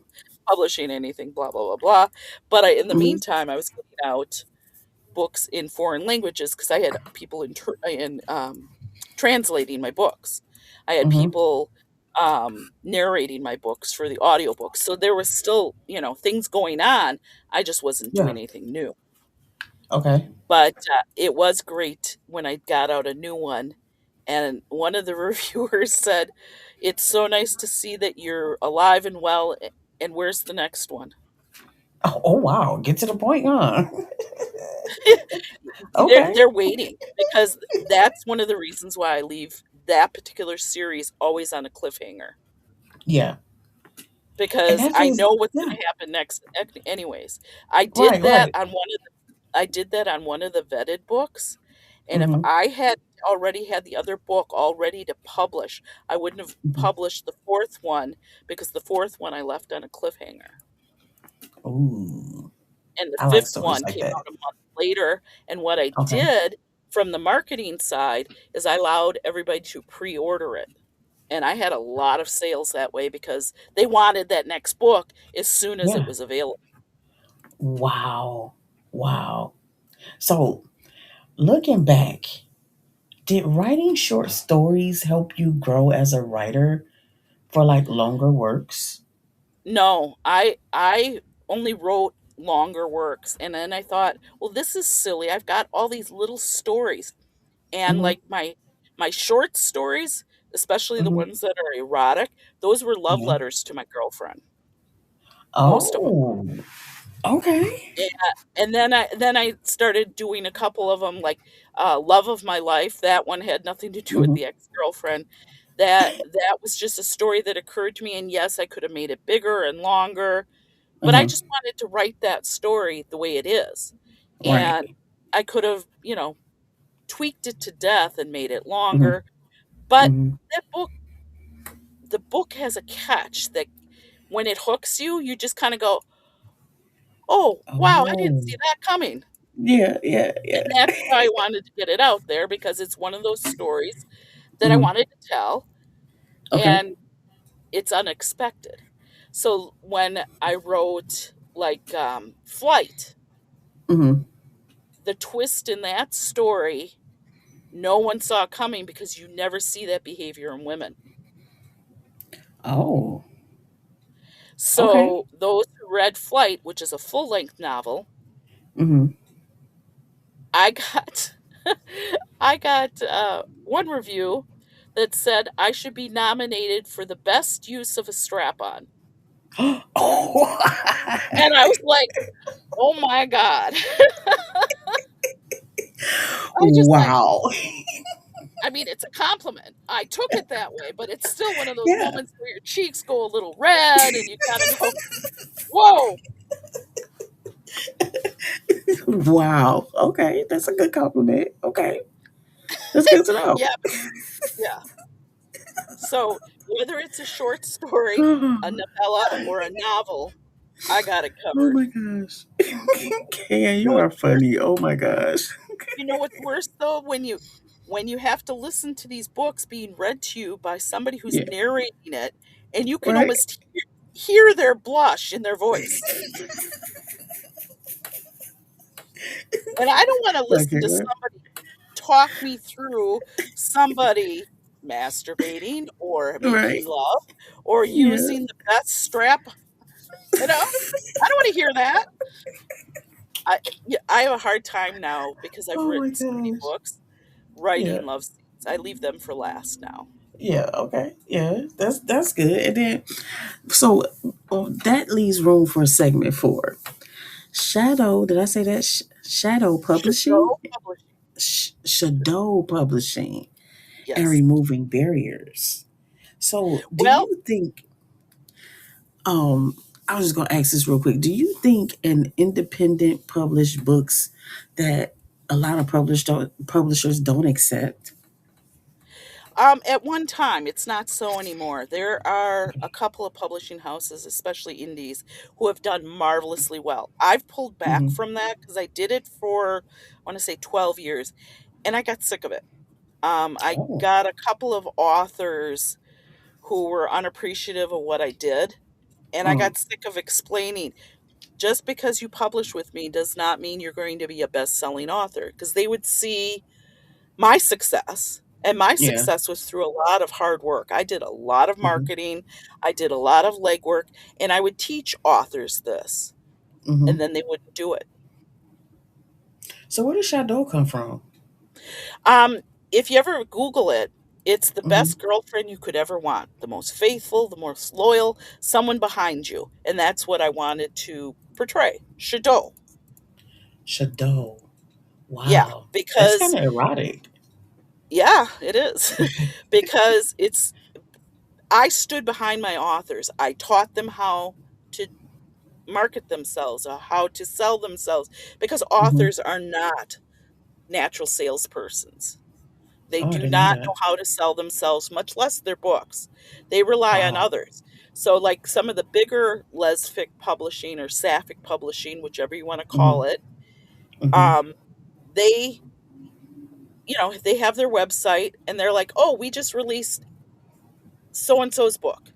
publishing anything." Blah blah blah blah. But in the Mm-hmm. meantime, I was getting out books in foreign languages because I had people translating my books. I had Mm-hmm. people narrating my books for the audiobooks. So there was still, things going on. I just wasn't Yeah. doing anything new. Okay. But it was great when I got out a new one. And one of the reviewers said, "It's so nice to see that you're alive and well. And where's the next one?" Oh, oh wow. Get to the point, huh? they're Okay. they're waiting because that's one of the reasons why I leave that particular series always on a cliffhanger Yeah. And because that's I just know what's yeah. going to happen next. Anyways, I did Right, that right. on one of I did that on one of the vetted books, and if Mm-hmm. I had already had the other book all ready to publish, I wouldn't have Mm-hmm. published the fourth one because the fourth one I left on a cliffhanger. Ooh. And the I like fifth stories one like came that. out a month later, and what I Okay. did from the marketing side is I allowed everybody to pre-order it. And I had a lot of sales that way because they wanted that next book as soon as it Yeah. was available. Wow. Wow. So looking back, did writing short stories help you grow as a writer for like longer works? No, I only wrote longer works, and then I thought, well, this is silly. I've got all these little stories, and Mm-hmm. like my short stories, especially the Mm-hmm. ones that are erotic, those were love Yeah. letters to my girlfriend, most of them. Oh. Okay. Yeah, and then I started doing a couple of them, like, Love of My Life. That one had nothing to do with Mm-hmm. the ex-girlfriend. That was just a story that occurred to me, and yes, I could have made it bigger and longer, but I Uh-huh. just wanted to write that story the way it is, Right. and I could have, tweaked it to death and made it Mm-hmm. longer, but Mm-hmm. that book the book has a catch that when it hooks you, you just kinda go, "Oh, wow, I didn't Oh. see that coming." Yeah, yeah, And yeah. that's why I wanted to get it out there because it's one of those stories that I Mm-hmm. wanted to tell, Okay. and it's unexpected. So when I wrote, like, Flight, Mm-hmm. the twist in that story, no one saw coming because you never see that behavior in women. Oh. Okay. So those who read Flight, which is a full-length novel, Mm-hmm. I got I got, one review that said I should be nominated for the best use of a strap-on. Oh. And I was like, "Oh my god." I just like Wow. I mean, it's a compliment. I took it that way, but it's still one of those Yeah. moments where your cheeks go a little red and you kinda go, "Whoa." Wow. Okay. That's a good compliment. Okay. That's good to know. Yeah, yeah. So, whether it's a short story, a novella, or a novel, I got it Oh covered. my gosh. Kay, You know you are what's worse? funny. Oh my gosh. You know what's worse though? When you have to listen to these books being read to you by somebody who's Yeah. narrating it, and you can Right? almost hear their blush in their voice. And I don't wanna listen Okay. to somebody talk me through somebody masturbating or Right. making love or Yeah. using the best strap, you know? I don't wanna hear that. I have a hard time now because I've Oh my written so many gosh. books, writing Yeah. love scenes. I leave them for last now. Yeah. Okay. Yeah. That's good. And then so that leaves room for segment four. Shadow. Did I say that? Shadow Publishing. Shadoe Publishing. Shadow Publishing and Yes. removing barriers. So, do Well, you think? Um, I was just gonna ask this real quick. Do you think an independent published books that a lot of publishers don't accept? at one time, it's not so anymore. There are a couple of publishing houses, especially indies, who have done marvelously well. I've pulled back Mm-hmm. from that because I did it for, I want to say, 12 years, and I got sick of it. I Oh. got a couple of authors who were unappreciative of what I did, and I Mm. got sick of explaining just because you publish with me does not mean you're going to be a best-selling author, because they would see my success, and my Yeah. success was through a lot of hard work. I did a lot of Mm-hmm. marketing, I did a lot of legwork, and I would teach authors this, Mm-hmm. and then they wouldn't do it. So, where does Shadow come from? Um, if you ever Google it, it's the Mm-hmm. best girlfriend you could ever want, the most faithful, the most loyal, someone behind you, and that's what I wanted to portray. Shadow. Shadow. Yeah, Wow, that's kind because of erotic. yeah, it is. Because it's I stood behind my authors. I taught them how to market themselves, or how to sell themselves, because Mm-hmm. authors are not natural salespersons. They Oh, I do didn't know not that. know how to sell themselves, much less their books. They rely on Wow. others. So, like some of the bigger Lesfic Publishing or Sapphic Publishing, whichever you want to Mm-hmm. call it, Mm-hmm. um, they, they have their website and they're like, "Oh, we just released so and so's book."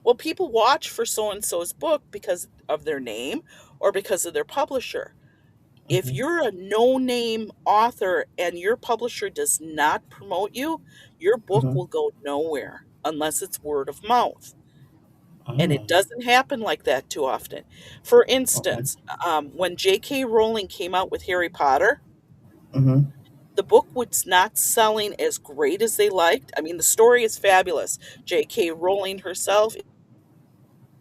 Well, people watch for so and so's book because of their name or because of their publisher. If Mm-hmm. you're a no name author and your publisher does not promote you, your book Mm-hmm. will go nowhere unless it's word of mouth. And Oh. it doesn't happen like that too often. For Okay. instance, when J.K. Rowling came out with Harry Potter, Mm-hmm. the book was not selling as great as they liked. I mean, the story is fabulous. J.K. Rowling herself is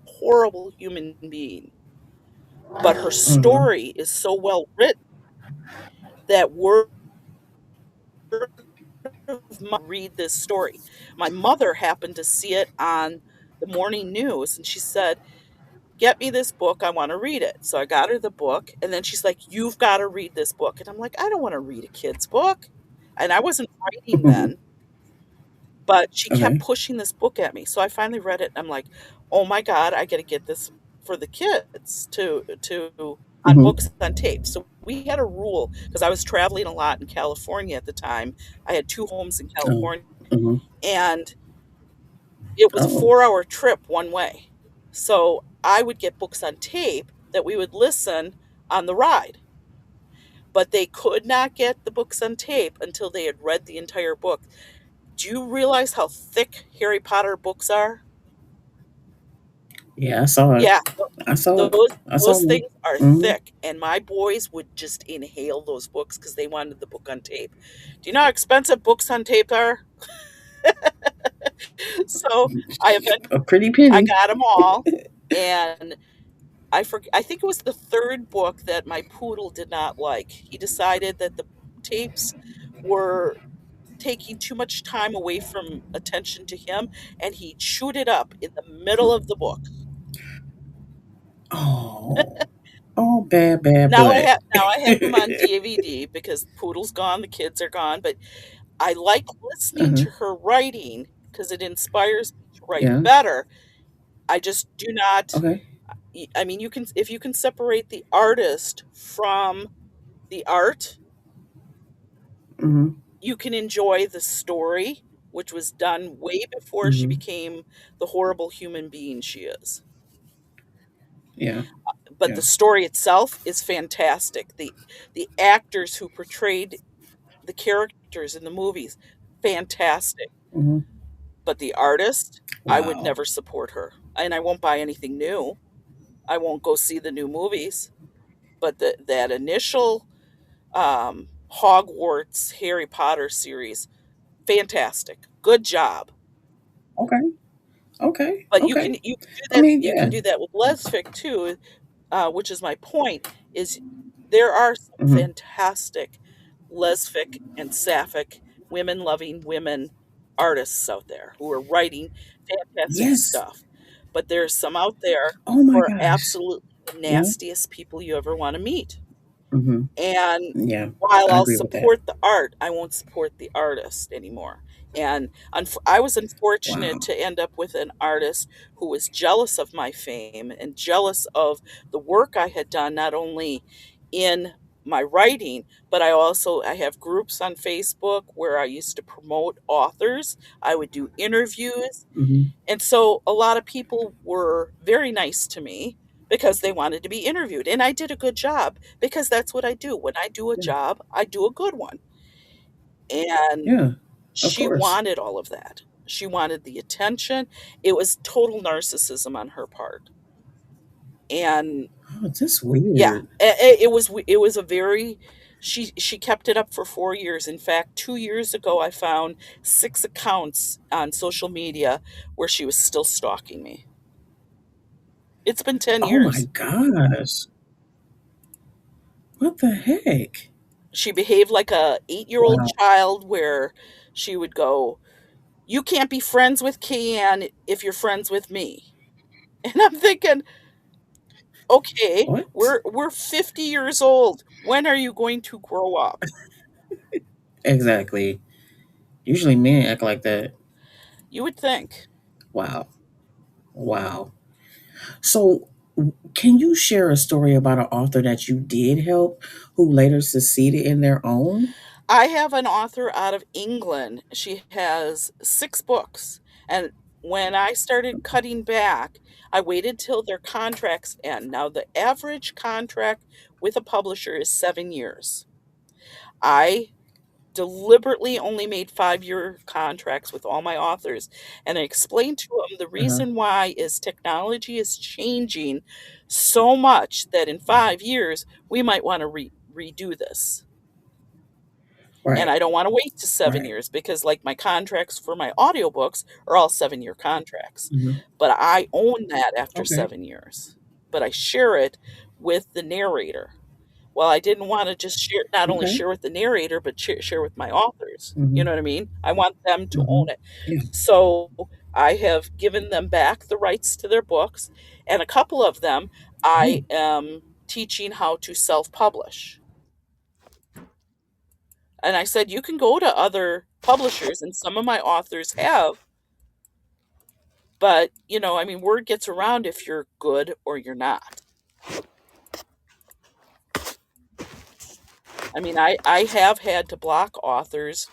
a horrible human being, but her Mm-hmm. story is so well written that word of mouth read this story. My mother happened to see it on the morning news and she said, "Get me this book. I want to read it." So I got her the book. And then she's like, "You've got to read this book." And I'm like, "I don't want to read a kid's book." And I wasn't writing then, but she kept Okay. pushing this book at me. So I finally read it. And I'm like, "Oh my God, I got to get this for the kids to on books Mm-hmm. on tape." So we had a rule because I was traveling a lot in California at the time. I had two homes in Oh. California, Mm-hmm. and it was a Oh. 4-hour trip one way. So I would get books on tape that we would listen on the ride, but they could not get the books on tape until they had read the entire book. Do you realize how thick Harry Potter books are? Yeah, I saw it. Yeah, I saw it. those I saw those one. things are Mm-hmm. thick, and my boys would just inhale those books because they wanted the book on tape. Do you know how expensive books on tape are? So A pretty I penny. got them all, and I think it was the third book that my poodle did not like. He decided that the tapes were taking too much time away from attention to him, and he chewed it up in the middle of the book. Oh. Oh, bad, bad Now I butt. have now I have him on DVD because Poodle's gone, the kids are gone, but I like listening Uh-huh. to her writing because it inspires me to write Yeah. better. I just do not Okay. I mean, you can if you can separate the artist from the art, Mm-hmm. you can enjoy the story, which was done way before she Mm-hmm. became the horrible human being she is. Yeah. But Yeah. the story itself is fantastic. The actors who portrayed the characters in the movies, fantastic. Mm-hmm. But the artist, I would Wow. never support her. And I won't buy anything new. I won't go see the new movies. But that initial Hogwarts Harry Potter series, fantastic. Good job. Okay. Okay. But Okay. you can do I that mean, you yeah. can do that with Lesfic too, which is my point, is there are some Hmm. fantastic lesfic and sapphic women-loving women artists out there who are writing fantastic Yes. stuff. But there's some out there Oh who my are gosh. absolutely the Yeah. nastiest people you ever want to meet. Hmm. And Yeah. while I I'll agree with that. support the art, I won't support the artist anymore. And I was unfortunate Wow. to end up with an artist who was jealous of my fame and jealous of the work I had done, not only in my writing, but I have groups on Facebook where I used to promote authors. I would do interviews, Hmm. and so a lot of people were very nice to me because they wanted to be interviewed. And I did a good job because that's what I do. When I do a Yeah. job, I do a good one. And Yeah. Of she course. wanted all of that. She wanted the attention. It was total narcissism on her part. And Oh, that's yeah, weird. it was a very she kept it up for 4 years. In fact, 2 years ago I found 6 accounts on social media where she was still stalking me. It's been 10 Oh my years. gosh. What the heck? She behaved like a 8-year-old Wow. child where she would go, "You can't be friends with K'Anne if you're friends with me." And I'm thinking, "Okay, What? we're 50 years old. When are you going to grow up?" Exactly. Usually men act like that. You would think. Wow. Wow. So, can you share a story about an author that you did help who later succeeded in their own? I have an author out of England. She has 6 books, and when I started cutting back, I waited till their contracts end. Now, the average contract with a publisher is 7 years. I deliberately only made 5-year contracts with all my authors, and I explained to them the Uh-huh. reason why is technology is changing so much that in 5 years, we might wanna redo this. And Right. I don't wanna wait to 7 Right. years because, like, my contracts for my audiobooks are all 7-year contracts. Hmm. But I own that after Okay. 7 years, but I share it with the narrator. Well, I didn't wanna just share not only Okay. share with the narrator, but share with my authors, you Hmm. know what I mean? I want them to Hmm. own it. Yeah. So, I have given them back the rights to their books, and a couple of them, Oh. I am teaching how to self-publish. And I said, "You can go to other publishers," and some of my authors have, but, I mean, word gets around if you're good or you're not. I mean, I have had to block authors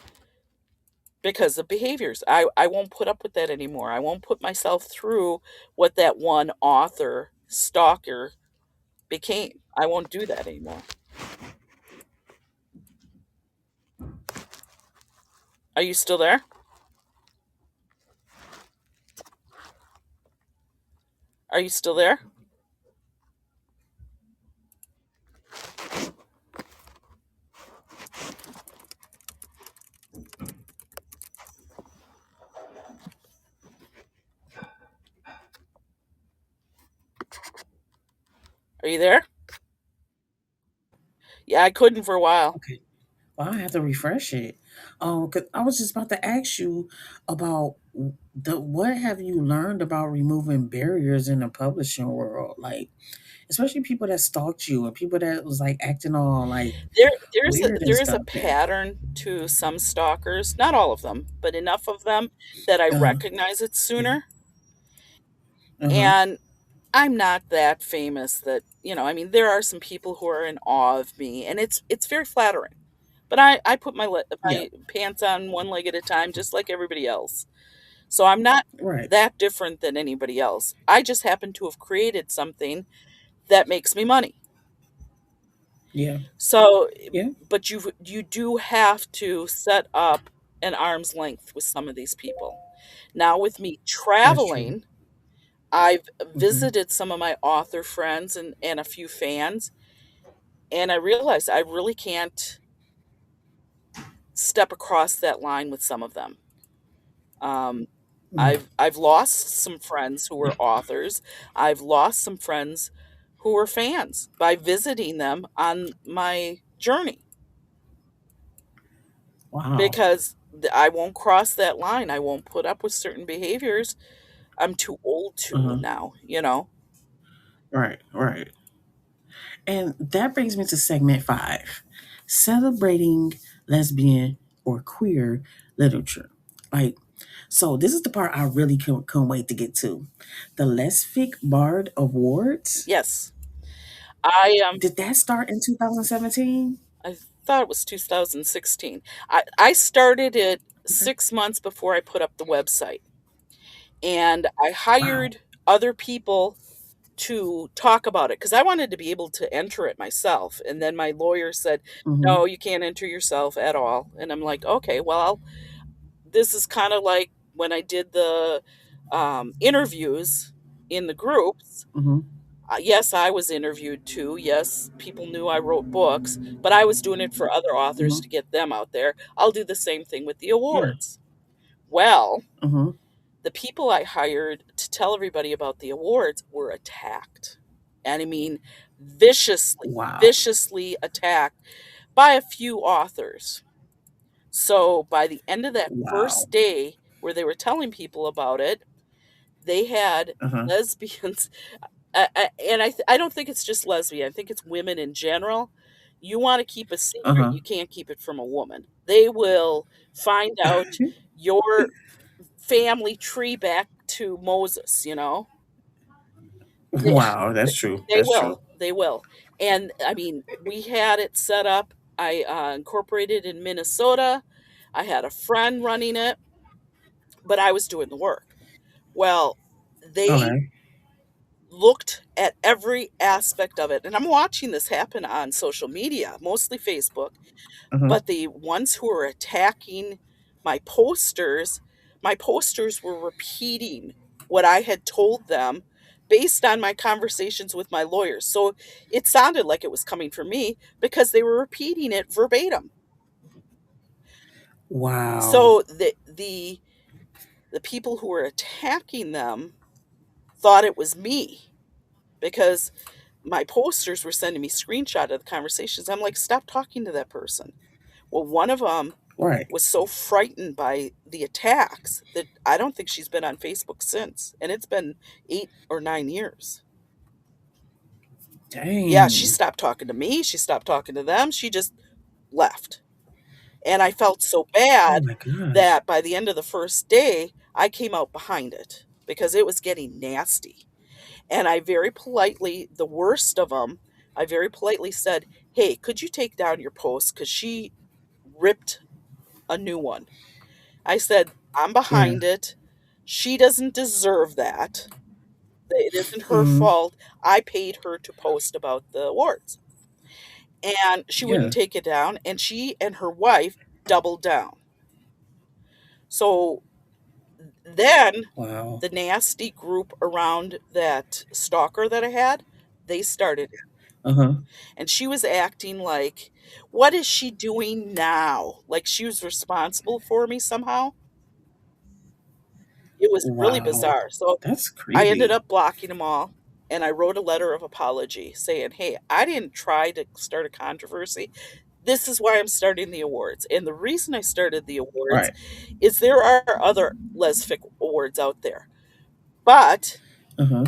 because of behaviors. I won't put up with that anymore. I won't put myself through what that one author stalker became. I won't do that anymore. Are you still there? Are you still there? Are you there? Yeah, I couldn't for a while. Okay. Well, I have to refresh it. 'Cause I was just about to ask you about the what have you learned about removing barriers in the publishing world? Like, especially people that stalked you and people that was like acting all like weird and There is a stuff. Yeah. pattern to some stalkers, not all of them, but enough of them that I Uh-huh. recognize it Yeah. sooner. Uh-huh. And I'm not that famous that, I mean, there are some people who are in awe of me, and it's very flattering. But I put Yeah. my pants on one leg at a time, just like everybody else. So I'm not Right. that different than anybody else. I just happen to have created something that makes me money. Yeah. So, Yeah. but you do have to set up an arm's length with some of these people. Now, with me That's true. traveling, I've Hmm. visited some of my author friends and a few fans, and I realized I really can't step across that line with some of them. Um, Mm. I've lost some friends who were authors. I've lost some friends who were fans by visiting them on my journey Wow. because I won't cross that line. I won't put up with certain behaviors. I'm too old to Uh-huh. now, you know? Right, right. And that brings me to segment 5, celebrating lesbian or queer literature. Like, so this is the part I really couldn't wait to get to. The Lesfic Bard Awards. Yes. I Did that start in 2017? I thought it was 2016. I started it 6 months before I put up the website. And I Wow. hired other people to talk about it because I wanted to be able to enter it myself. And then my lawyer said, Mm-hmm. no, you can't enter yourself at all. And I'm like, okay, well, this is kind of like when I did the interviews in the groups. Mm-hmm. Yes, I was interviewed too. Yes, people knew I wrote books, but I was doing it for other authors Mm-hmm. to get them out there. I'll do the same thing with the Yeah. awards. Well, Mm-hmm. the people I hired to tell everybody about the awards were attacked. And I mean, viciously, Wow. viciously attacked by a few authors. So by the end of that Wow. first day where they were telling people about it, they had Uh-huh. lesbians. And I don't think it's just lesbian. I think it's women in general. You want to keep a secret, Uh-huh. you can't keep it from a woman. They will find out your family tree back to Moses, you know? They Wow, that's true. they That's true. will, they will. And, I mean, we had it set up. I, incorporated in Minnesota. I had a friend running it, but I was doing the work. Well, they Okay. looked at every aspect of it, and I'm watching this happen on social media, mostly Facebook. Uh-huh. But the ones who were attacking my posters, my posters were repeating what I had told them based on my conversations with my lawyers. So it sounded like it was coming from me because they were repeating it verbatim. Wow. So the people who were attacking them thought it was me because my posters were sending me screenshot of the conversations. I'm like, stop talking to that person. Well, one of them Right. was so frightened by the attacks that I don't think she's been on Facebook since, and it's been 8 or 9 years. Yeah, she Dang. stopped talking to me, she stopped talking to them, she just left, and I felt so Oh bad my gosh. that by the end of the first day, I came out behind it because it was getting nasty, and I very politely the worst of them, I very politely said, "Hey, could you take down your post? Because she ripped a new one." I said, "I'm Yeah. behind it. She doesn't deserve that. It isn't her Mm-hmm. fault. I paid her to post about the awards." And she wouldn't Yeah. take it down, and she and her wife doubled down. So then Wow. the nasty group around that stalker that I had, they started it. Uh-huh. And she was acting like, what is she doing now? Like she was responsible for me somehow. It was really Wow. bizarre. So That's I ended creepy. up blocking them all, and I wrote a letter of apology saying, "Hey, I didn't try to start a controversy. This is why I'm starting the awards. And the reason I started the awards Right. is there are other Lesfic awards out there, but Uh-huh.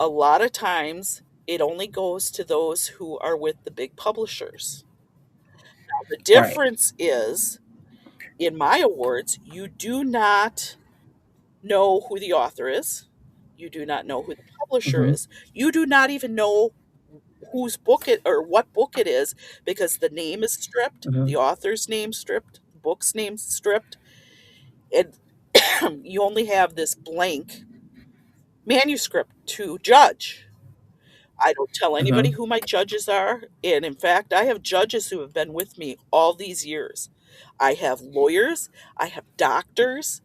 a lot of times it only goes to those who are with the big publishers. The Right. difference is in my awards, you do not know who the author is. You do not know who the publisher Mm-hmm. is. You do not even know whose book it or what book it is because the name is stripped, Uh-huh. the author's name stripped, the book's name stripped, and you only have this blank manuscript to judge. I don't tell Uh-huh. anybody who my judges are, and in fact, I have judges who have been with me all these years. I have lawyers, I have doctors,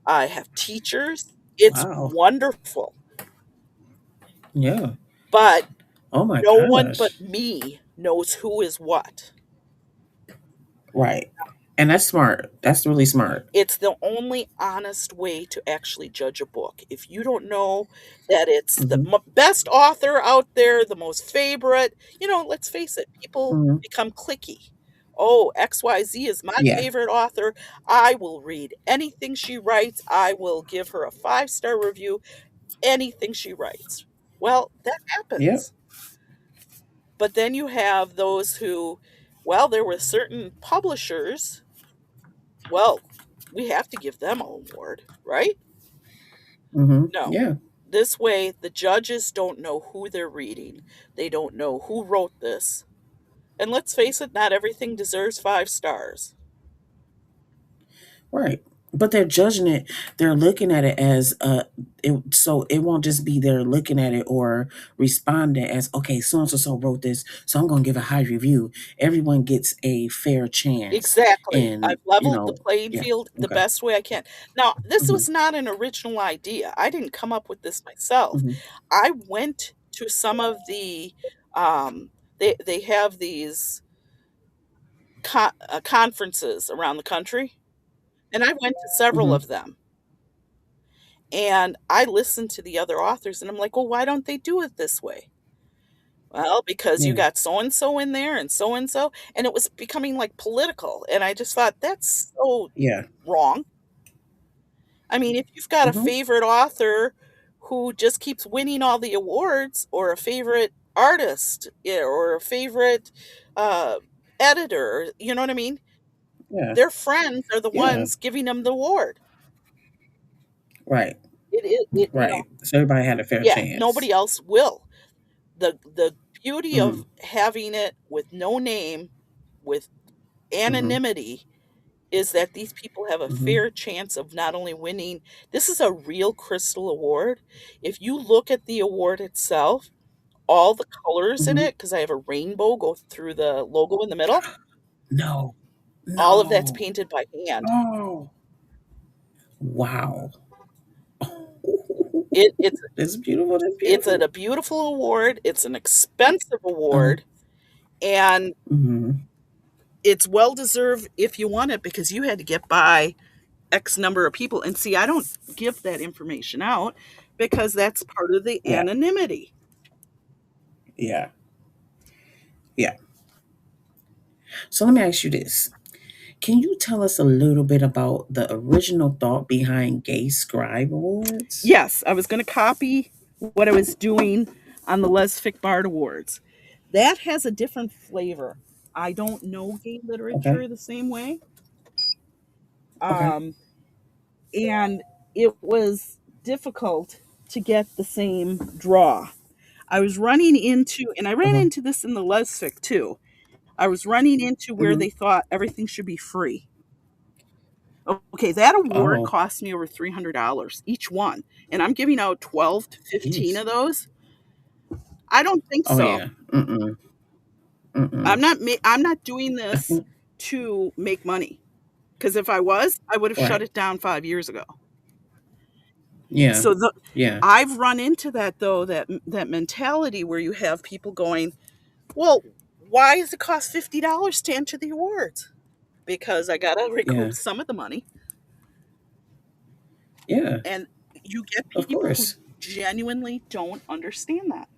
I have teachers. It's Wow. wonderful. Yeah. But Oh my no one but gosh. me knows who is what. Right. And that's smart. That's really smart. It's the only honest way to actually judge a book. If you don't know that it's the Mhm. best author out there, the most favorite, let's face it, people Mhm. become cliquey. Oh, XYZ is my Yeah. favorite author. I will read anything she writes. I will give her a 5-star review, anything she writes. Well, that Yep. happens. But then you have those who, well, there were certain publishers, well, we have to give them an award, right? Mhm. No. Yeah. This way, the judges don't know who they're reading. They don't know who wrote this. And let's face it, not everything deserves 5 stars. Right. But they're judging it. They're looking at it as so it won't just be they're looking at it or responding as, okay, so and so wrote this, so I'm gonna give a high review. Everyone gets a fair chance. Exactly. I've And leveled the playing yeah. field the Okay. best way I can. Now, this Hmm. was not an original idea. I didn't come up with this myself. Hmm. I went to some of the they have these conferences around the country, and I went to several Hmm. of them. And I listened to the other authors, and I'm like, "Well, why don't they do it this way?" Well, because you Yeah. got so and so in there and so and so, and it was becoming like political. And I just thought that's so Yeah. wrong. I mean, if you've got a Hmm. favorite author who just keeps winning all the awards, or a favorite artist, yeah, or a favorite uh, editor, you know what I mean? Yeah. Their friends are the Yeah. ones giving them the award. Right. It, Right. So everybody had a fair yeah, chance. nobody else will. The beauty Hmm. of having it with no name, with Hmm. anonymity, is that these people have a Hmm. fair chance of not only winning. This is a real crystal award. If you look at the award itself, all the colors in Hmm. it, because I have a rainbow go through the logo in the middle, No. all of that's No. painted by hand. Oh. Wow. It, it's It's beautiful. That's it's beautiful. a beautiful award. It's an expensive Uh, award, and mhm. it's well deserved if you want it, because you had to get by X number of people. And see, I don't give that information out because that's part of the Yeah. anonymity. Yeah. Yeah. So let me ask you this. Can you tell us a little bit about the original thought behind Gay Scribe Awards? Yes, I was going to copy what I was doing on the Lesfic Bard Awards. That has a different flavor. I don't know gay Okay. literature the same way. Okay. Um, and it was difficult to get the same draw. I was running into, and I ran Uh-huh. into this in the Lesfic too. I was running into where Hmm. they thought everything should be free. Okay, that award Oh, cost me over $300 each one, and I'm giving out 12 to 15 jeez. of those. I don't think Oh, so. yeah. Mm-mm. Mm-mm. I'm not doing this to make money, because if I was, I would have shut Right. it down 5 years ago. Yeah. So Yeah. I've run into that, though, that mentality where you have people going, "Well, why does it cost $50 to enter the awards?" Because I got to recoup Yeah. some of the money. Yeah. And you get Of people who course. genuinely don't understand that.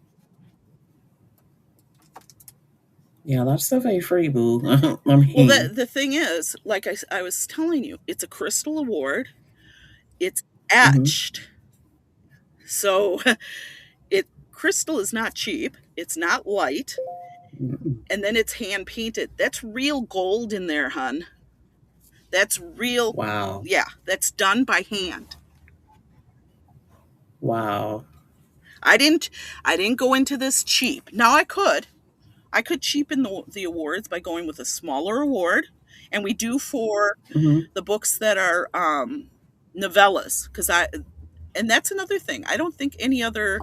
Yeah, a lot of stuff ain't free, boo. I Well, mean, the thing is, like I was telling you, it's a crystal award. It's hmm, etched. So it crystal is not cheap. It's not light. And then it's hand painted. That's real gold in there, hun. That's real. wow. Yeah, that's done by hand. Wow. I didn't I didn't go into this cheap. Now I could. I could cheapen the awards by going with a smaller award, and we do for Hmm. the books that are novellas, because I and that's another thing. I don't think any other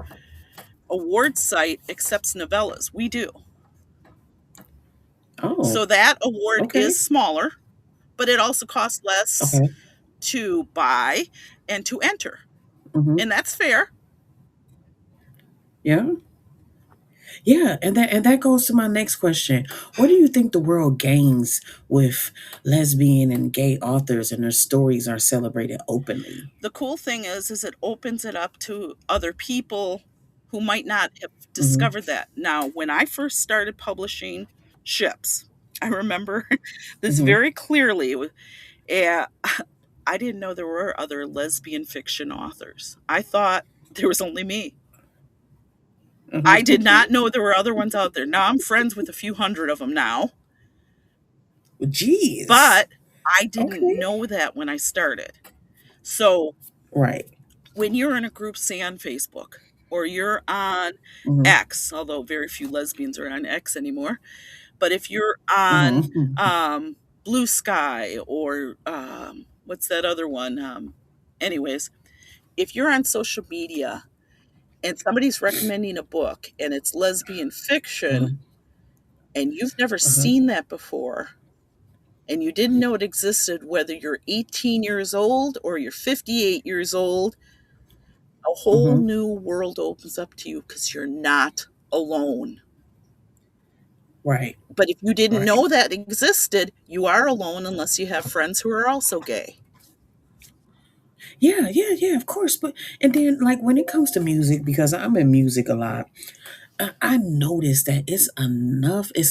award site accepts novellas. We do. Oh, So that award is okay. smaller, but it also costs less Okay. to buy and to enter. Hmm. And that's fair. Yeah. Yeah, and that goes to my next question. What do you think the world gains with lesbian and gay authors and their stories are celebrated openly? The cool thing is it opens it up to other people who might not have Mm-hmm. discovered that. Now, when I first started publishing ships, I remember this Mm-hmm. very clearly. Yeah, I didn't know there were other lesbian fiction authors. I thought there was only me. I did not Mm-hmm. know there were other ones out there. Now I'm friends with a few hundred of them now, Jeez. but I didn't Okay. know that when I started. So Right. when you're in a group, say on Facebook, or you're on Mm-hmm. X, although very few lesbians are on X anymore, but if you're on Mm-hmm. Blue Sky or what's that other one? Anyways, if you're on social media and somebody's recommending a book and it's lesbian Uh-huh. fiction and you've never Uh-huh. seen that before and you didn't know it existed, whether you're 18 years old or you're 58 years old, a whole Mm-hmm. new world opens up to you because you're not alone. Right. But if you didn't Right. know that existed, you are alone unless you have friends who are also gay. Yeah, yeah, yeah, of course. But and then like when it comes to music, because I'm in music a lot, I noticed that it's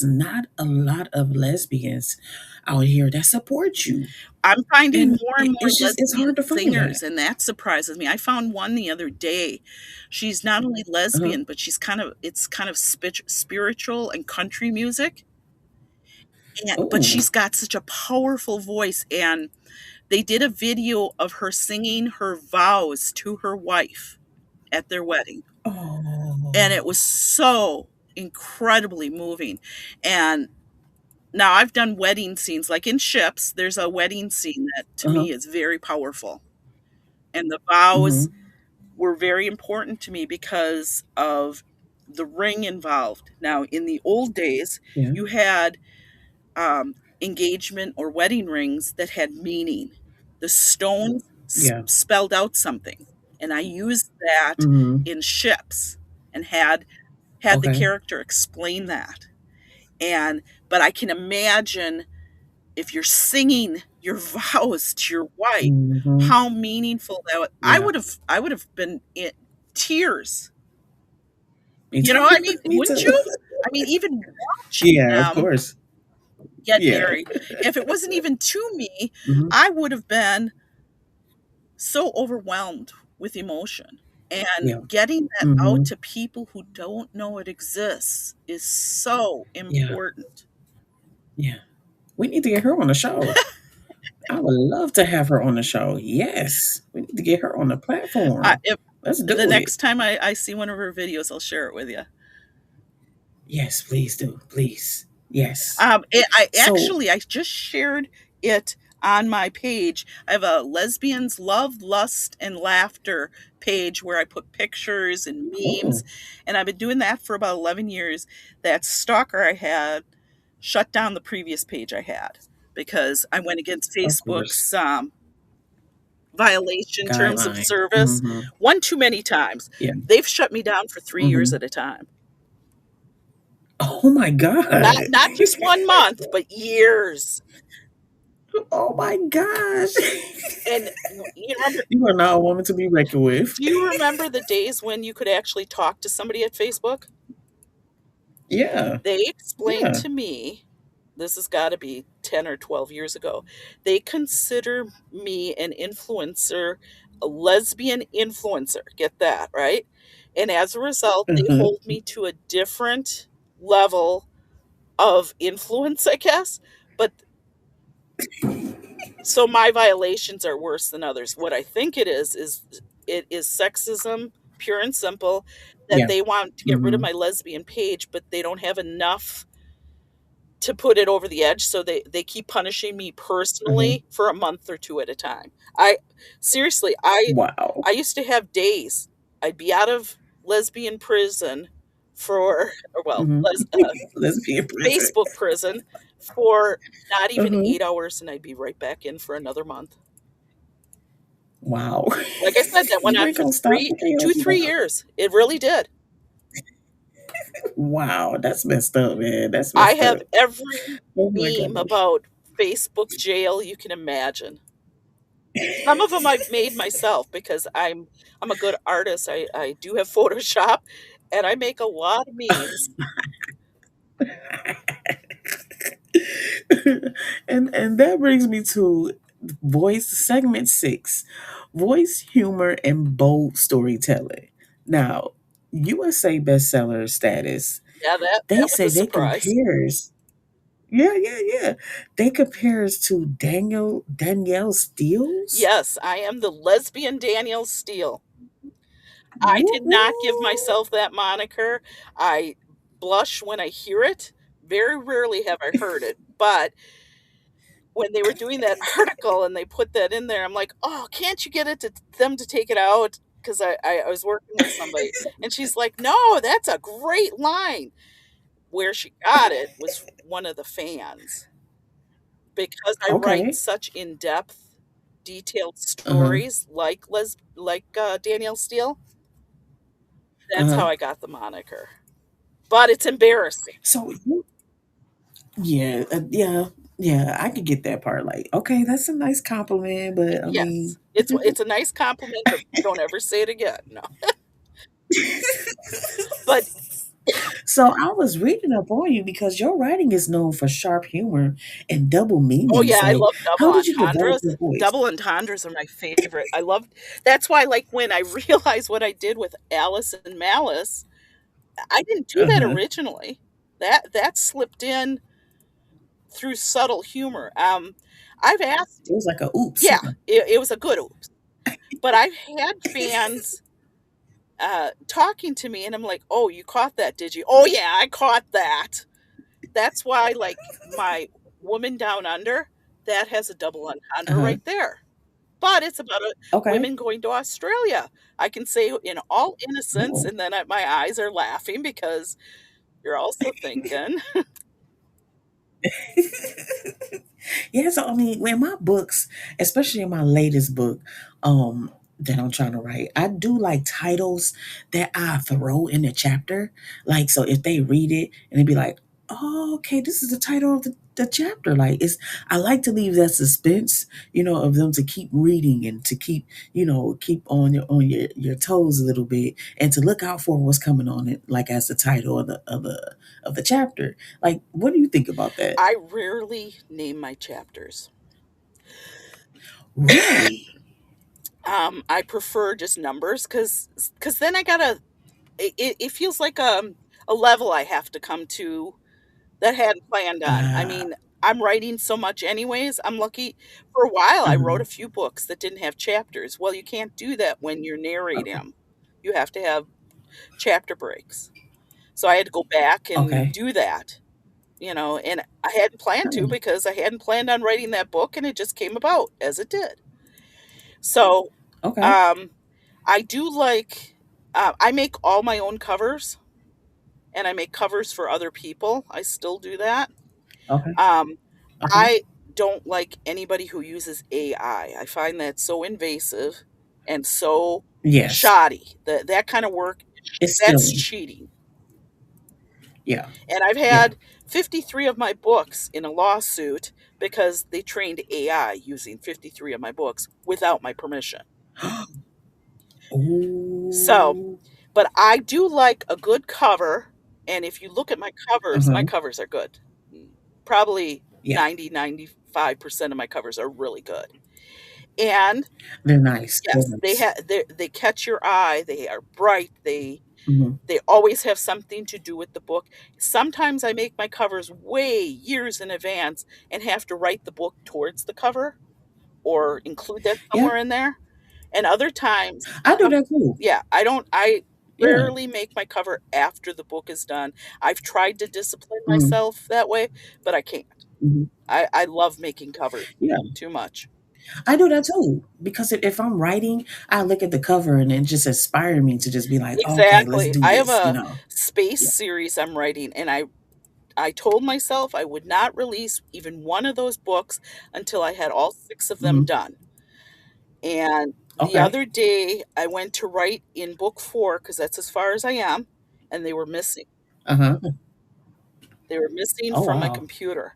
not a lot of lesbians out here that support you. I'm finding And more and more it's lesbian hard to find that. singers, and that surprises me. I found one the other day. She's not only Uh-huh. lesbian, but it's kind of spiritual and country music. But Oh. she's got such a powerful voice, and they did a video of her singing her vows to her wife at their wedding, and it Oh. was so incredibly moving. And now I've done wedding scenes, like in ships. There's a wedding scene that to Uh-huh. me is very powerful, and the vows Mm-hmm. were very important to me because of the ring involved. Now, in the old days, Yeah. you had engagement or wedding rings that had meaning. The stones Yeah. spelled out something, and I used that Mm-hmm. in ships and had the Okay. character explain that. And but I can imagine if you're singing your vows to your wife, Mm-hmm. how meaningful that would, Yeah. I would have been in tears. Me You know, too. I mean, Me wouldn't too. you? I mean, even watching Yeah, of them course. get Yeah. married, if it wasn't even to me, Mm-hmm. I would have been so overwhelmed with emotion. And Yeah. getting that out Mm-hmm. to people who don't know it exists is so Yeah. important. Yeah. We need to get her on the show. I would love to have her on the show. Yes. We need to get her on the platform. If Let's the do it. next time I see one of her videos, I'll share it with you. Yes, please do. Please. Yes. I So, actually I just shared it on my page. I have a lesbians love, lust, and laughter page where I put pictures and memes, oh, and I've been doing that for about 11 years. That stalker I had shut down the previous page I had because I went against of course. Facebook's violation terms of Guideline. service Mm-hmm. one too many times. Yeah. They've shut me down for 3 years Mm-hmm. at a time. Oh my God. Not just 1 month, but years. Oh my gosh. And you remember, You are not a woman to be reckoned with. do you remember the days when you could actually talk to somebody at Facebook? Yeah. They explained Yeah. to me, this has got to be 10 or 12 years ago, they consider me an influencer, a lesbian influencer. Get that, right? And as a result, they Uh-huh. hold me to a different level of influence, I guess. But so my violations are worse than others. What I think is it is sexism, pure and simple, that Yeah. they want to get rid of Mm-hmm. my lesbian page, but they don't have enough to put it over the edge, so they keep punishing me Uh-huh. personally for a month or two at a time. I seriously, I Wow. used to have days I'd be out of lesbian prison for, or well, Mm-hmm. Lesbian prison. Facebook prison for not even Uh-huh. 8 hours, and I'd be right back in for another month. Wow. Like I said, that went You on ain't for gonna stop until you let two, you three down. years. It really did. Wow, that's messed up, man. That's I messed have up. every Oh my meme gosh. about Facebook jail you can imagine. Some of them I've made myself because I'm a good artist. I do have Photoshop, and I make a lot of memes. And that brings me to voice segment 6, voice humor and bold storytelling. Now, USA bestseller status. Yeah, They that was say a they surprise. compares. Yeah, yeah, yeah. They compares to Danielle Steele's. Yes, I am the lesbian Danielle Steele. I Woo did not give woo. myself that moniker. I blush when I hear it. Very rarely have I heard it, but when they were doing that article and they put that in there, I'm like, "Oh, can't you get it to them to take it out?" Because I was working with somebody, and she's like, "No, that's a great line." Where she got it was one of the fans. Because I write Okay. such in-depth, detailed Uh huh. stories like Danielle Steele, Uh that's huh. how I got the moniker. But it's embarrassing. So yeah, yeah, yeah. I could get that part. Like, okay, that's a nice compliment, but I Yes, mean. it's a nice compliment, but don't ever say it again, no. But So I was reading up on you because your writing is known for sharp humor and double oh, yeah, meanings. I Like, love double how did you develop entendres. your voice? Double entendres are my favorite. I love that's why, like, when I realized what I did with Alice and Malice, I didn't do Uh that huh. originally. That slipped in through subtle humor. I've asked It was like a oops, yeah, huh? it was a good oops. But I've had fans, talking to me, and I'm like, "Oh, you caught that, did you?" "Oh, yeah, I caught that." That's why, like, my Woman Down Under, that has a double Uh entendre huh. right there. But it's about a Okay. women going to Australia. I can say in all innocence, Oh. and then my eyes are laughing because you're also thinking Yeah, so I mean, in my books, especially in my latest book, that I'm trying to write, I do like titles that I throw in the chapter. Like, so if they read it and they be like, "Oh, okay, this is the title of the chapter." Like, it's I like to leave that suspense, of them to keep reading and to keep, keep on your toes a little bit and to look out for what's coming on it, like as the title of the chapter. Like, what do you think about that? I rarely name my chapters. Really? I prefer just numbers because then I gotta it feels like, a level I have to come to that I hadn't planned on. I Ah, mean, I'm writing so much anyways, I'm lucky for a while, I wrote mhm. a few books that didn't have chapters. Well, you can't do that when you're narrating Okay. them. You have to have chapter breaks. So I had to go back and Okay. do that, and I hadn't planned to Hmm. because I hadn't planned on writing that book, and it just came about as it did. So, Okay. um, I do like I make all my own covers, and I make covers for other people. I still do that. Okay. Um, Okay. I don't like anybody who uses AI. I find that so invasive and so Yes. shoddy. That kind of work, It's that's silly. cheating. Yeah. And I've Yeah. had 53 of my books in a lawsuit because they trained AI using 53 of my books without my permission. So, Ooh. but I do like a good cover, and if you look at my Uh-huh. covers are good. Probably Yeah. 90-95% of my covers are really good. And They're nice. They're yes, nice. they catch your eye, they are bright, Hmm. they always have something to do with the book. Sometimes I make my covers way years in advance and have to write the book towards the cover or include that Yeah. somewhere in there. And other times, I do that too. yeah, I Yeah. rarely make my cover after the book is done. I've tried to discipline Hmm. myself that way, but I can't. Hmm. I love making covers Yeah. too much. I do that too. Because if I'm writing, I look at the cover and it just inspire me to just be like, okay, let's Exactly. do I have this, a space Yeah. series I'm writing, and I told myself I would not release even one of those books until I had all 6 of them Hmm. done. And the Okay. other day, I went to write in book 4 because that's as far as I am, and they were missing. Uh-huh. They were missing Oh from my wow. computer.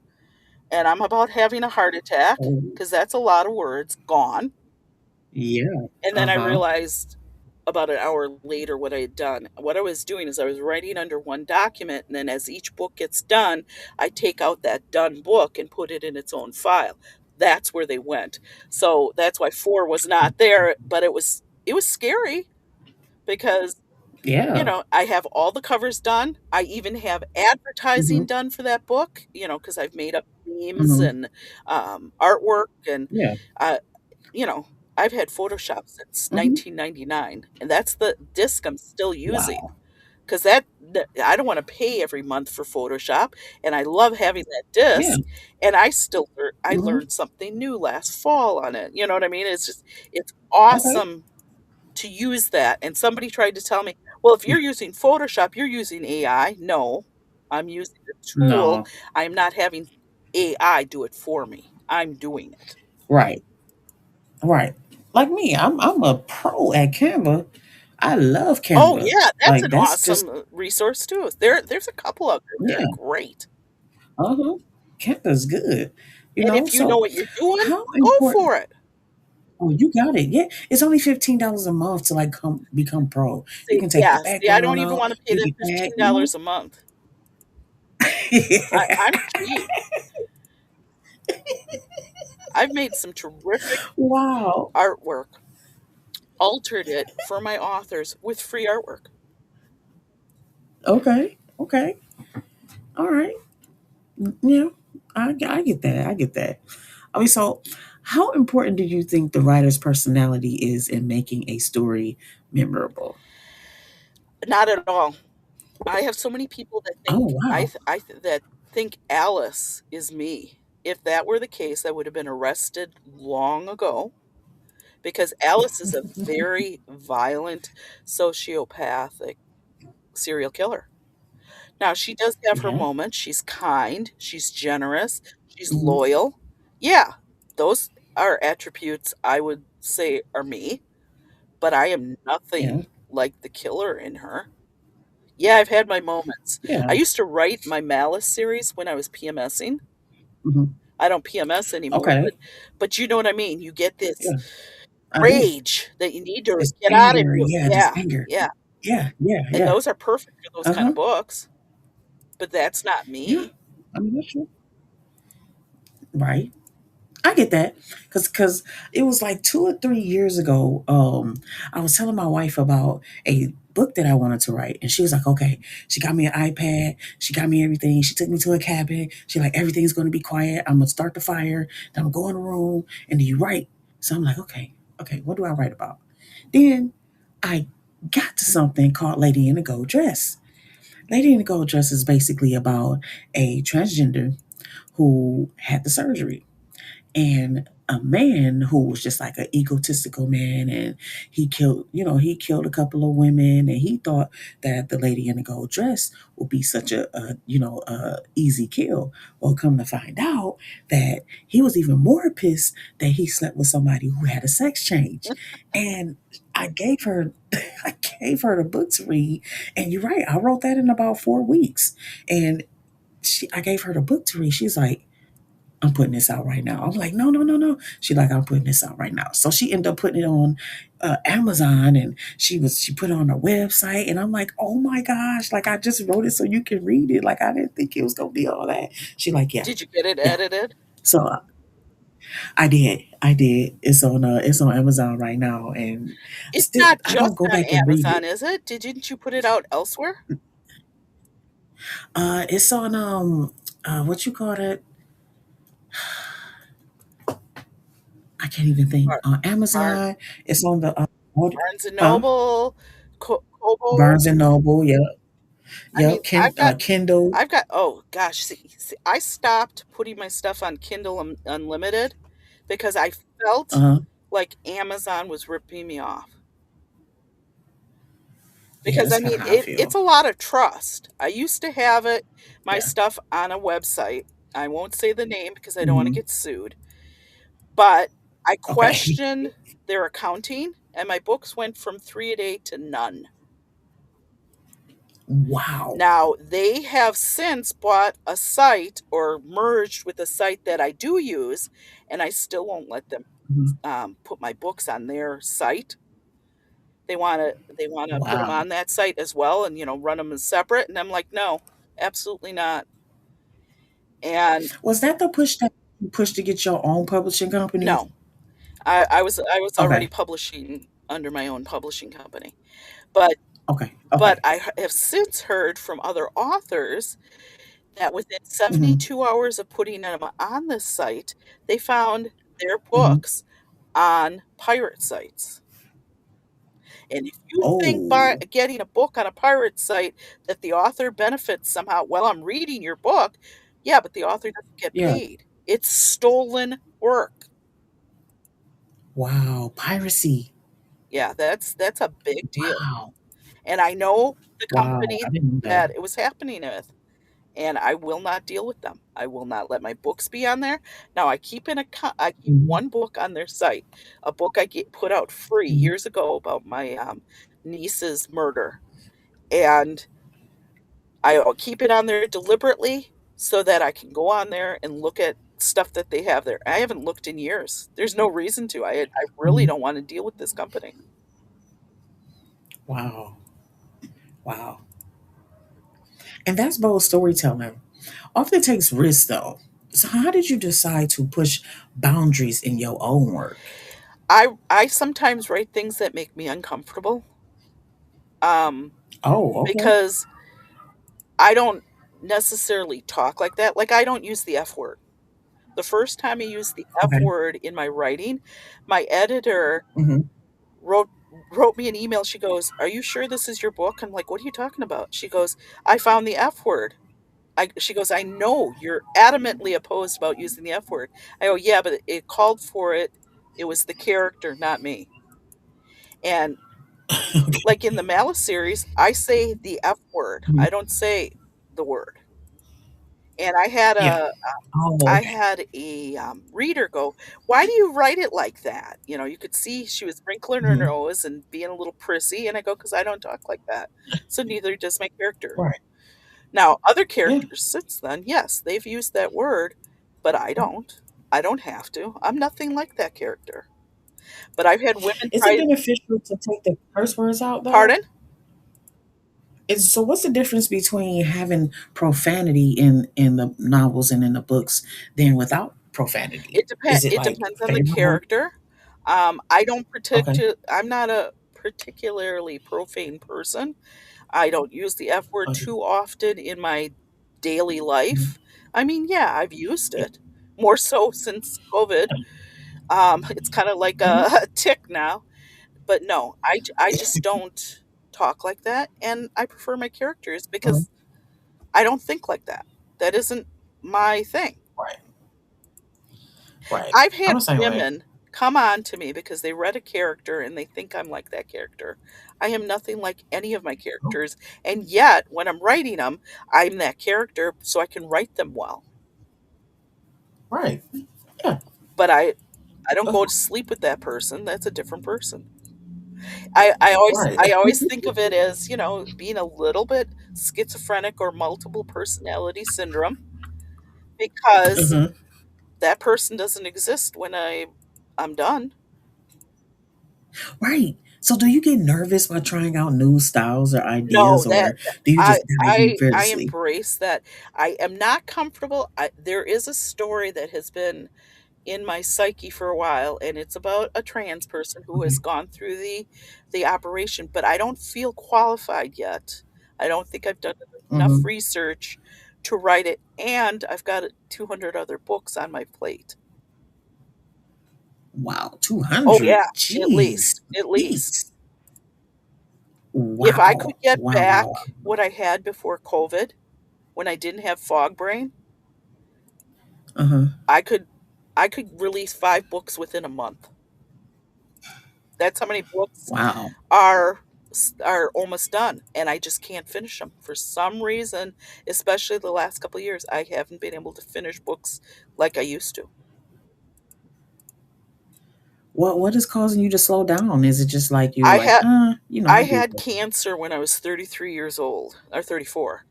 And I'm about having a heart attack Oh because that's a lot of words gone. yeah. And then I Uh-huh. realized about an hour later what I had done. What I was doing is I was writing under one document, and then as each book gets done, I take out that done book and put it in its own file. That's where they went. So that's why 4 was not there, but it was scary because Yeah. I have all the covers done. I even have advertising Mm-hmm. done for that book, because I've made up themes Mm-hmm. and artwork and Yeah. uh, you know, I've had Photoshop since Mm-hmm. 1999, and that's the disc I'm still using Wow. because I don't want to pay every month for Photoshop, and I love having that Yeah. disc. And I Mm-hmm. learned something new last fall on it. You know what I mean? It's Okay. awesome to use that. And somebody tried to tell me, well, if you're using Photoshop, you're using AI. No, I'm using a tool. No. I'm not having AI do it for me. I'm doing it. Right. Right. Like me, I'm a pro at Canva. I love Oh, Canva. yeah, that's Like an that's just awesome, resource too. There's a couple out there that are yeah. great, Uh-huh. Canva's good. and if you know So what you're doing, how go important for it. oh you got it. Yeah. It's only $15 a month to like come become pro. You can take the See, I don't background even out, wanna pay you that can tag, $15 a month. I'm cheap. I've made some terrific Wow. artwork, altered it for my authors with free artwork. Okay. Okay. All right. Yeah. I get that. I get that. I mean, so how important do you think the writer's personality is in making a story memorable? Not at all. I have so many people that Oh, think wow. that think Alice is me. If that were the case, I would have been arrested long ago because Alice is a very violent, sociopathic serial killer. Now, she does have her Yeah. moments. She's kind, she's generous, she's Hmm. loyal. Yeah, those are attributes I would say are me, but I am Yeah. nothing like the killer in her. Yeah, I've had my moments. Yeah. I used to write my Malice series when I was PMSing. Hmm. I don't PMS anymore, Okay. but you know what I mean. You get this Yeah. I do. rage that you need to This get out of anger. you. Yeah. This Yeah, anger. yeah, Yeah. Yeah. and Yeah. those are perfect for those Uh kind huh. of books, but that's not Yeah. me. I mean, that's true. Right. I get that because it was like 2 or 3 years ago. I was telling my wife about a book that I wanted to write, and she was like, "Okay." She got me an iPad. She got me everything. She took me to a cabin. She like everything's going to be quiet. I'm gonna start the fire. Then I'm gonna go in the room, and then you write. So I'm like, okay, okay, what do I write about? Then I got to something called Lady in a Gold Dress. Lady in a Gold Dress is basically about a transgender who had the surgery and a man who was just like an egotistical man, and he killed a couple of women, and he thought that the lady in the gold dress would be such a easy kill. Well, come to find out that he was even more pissed that he slept with somebody who had a sex change. And I gave her I gave her the book to read, and you're right, I wrote that in about 4 weeks. And I gave her the book to read. She's like, I'm putting this out right now. I'm like, no, no, no, no. She like, I'm putting this out right now. So she ended up putting it on Amazon, and she put it on her website, and I'm like, oh my gosh, like I just wrote it so you can read it. Like I didn't think it was gonna be all that. She like, yeah, Did you get it yeah. edited? So I did. It's on Amazon right now, and It's still not I don't just go on back and read Amazon, it. is it? Didn't you put it out elsewhere? It's on what you call it? I can't even think. Bar On Bar Amazon, it's on the Barnes& and huh? Noble, Kobo. Barnes and Noble, yep. I mean, Yep, Kindle. oh gosh, see, I stopped putting my stuff on Kindle Unlimited because I felt Uh-huh. like Amazon was ripping me off. Yeah, Because that's I kind mean, of how I it's feel. a lot of trust. I used to have my Yeah. stuff on a website. I won't say the name because I don't want to Hmm. get sued, but I Okay. questioned their accounting, and my books went from 3 a day to none. Wow. Now, they have since bought a site or merged with a site that I do use, and I still won't let them Mhm. put my books on their site. They wanna put them Wow. on that site as well and, run them as separate, and I'm like, "No, absolutely not." And Was that the push that you pushed to get your own publishing company? no, I was already Okay. publishing under my own publishing company, but Okay. but Okay. have since heard from other authors that within Mhm. 72 hours of putting them on this site, they found their Mhm. books on pirate sites. And if you think by Oh, getting a book on a pirate site that the author benefits somehow, well, I'm reading your book. Yeah, but the author doesn't get yeah. paid. It's stolen work. Wow. Piracy. Yeah, that's a big deal. Wow. And I know the Wow. company I didn't know that. that it was happening with, and I will not deal with them. I will not let my books be on there. Now I keep Mhm. one book on their site, a book I get put out free Mhm. years ago about my niece's murder, and I'll keep it on there deliberately so that I can go on there and look at stuff that they have there. I haven't looked in years. There's no reason to. I really Mhm. don't want to deal with this company. Wow. Wow. And that's bold storytelling. Often takes risks though. So how did you decide to push boundaries in your own work? I sometimes write things that make me uncomfortable. Um, Oh, okay. because I don't necessarily talk like that. Like, I don't use the F word. The first time I used the F Okay. word in my writing, my editor Mhm. wrote wrote me an email. She goes, "Are you sure this is your book?" I'm like, "What are you talking about?" She goes, "I found the F word." She goes, "I know you're adamantly opposed about using the F word." I go, "Yeah, but it called for it. It was the character, not me." And like in the Malice series, I say the F word. Mhm. I don't say the word. And I had Yeah. a Oh, I okay. had a, reader go, "Why do you write it like that?" You could see she was wrinkling her Mhm. nose and being a little prissy, and I go, "'Cause I don't talk like that. So neither does my character." Right. Now, other Yeah. characters since then, yes, they've used that word, but I don't. I don't have to. I'm nothing like that character. But I've had women Is it try. beneficial to take the curse words out though? Pardon? Is so what's the difference between having profanity in the novels and in the books than without profanity? Is it It like depends on the favorable? character. I don't Okay. I'm not a particularly profane person. I don't use the F word Okay. too often in my daily life. Mhm. I mean, yeah, I've used Yeah. it more so since COVID. It's kind of like Mhm. a tick now, but no, I just don't talk like that, and I prefer my characters Mhm. because I don't think like that. That isn't my thing. Right. Right. I've I'm had the same way. women come on to me because they read a character and they think I'm like that character. I am nothing like any of my Oh, characters, and yet when I'm writing them, I'm that character so I can write them well. right. Yeah. But I don't Of go to course. sleep with that person. That's a different person. I always think of it as, being a little bit schizophrenic or multiple personality syndrome because Mhm. that person doesn't exist when I'm done. Right. So do you get nervous by trying out new styles or No, ideas, or do you just dive in I fearlessly? embrace that. I am not comfortable. There is a story that has been in my psyche for a while, and it's about a trans person who has Okay. gone through the operation, but I don't feel qualified yet. I don't think I've done enough Mhm. research to write it, and I've got 200 other books on my plate. Wow. Oh 200. yeah, at Jeez. least, at least. Beats. If I could Wow. get Wow. Wow. back what I had before COVID, when I didn't have fog brain, Uh-huh. I could I could release 5 books within a month. That's how many books Wow. are almost done, and I just can't finish them. For some reason, especially the last couple of years, I haven't been able to finish books like I used to. What is causing you to slow down? Is it just like you're I like, had I I'll do had it. cancer when I was 33 years old, or 34.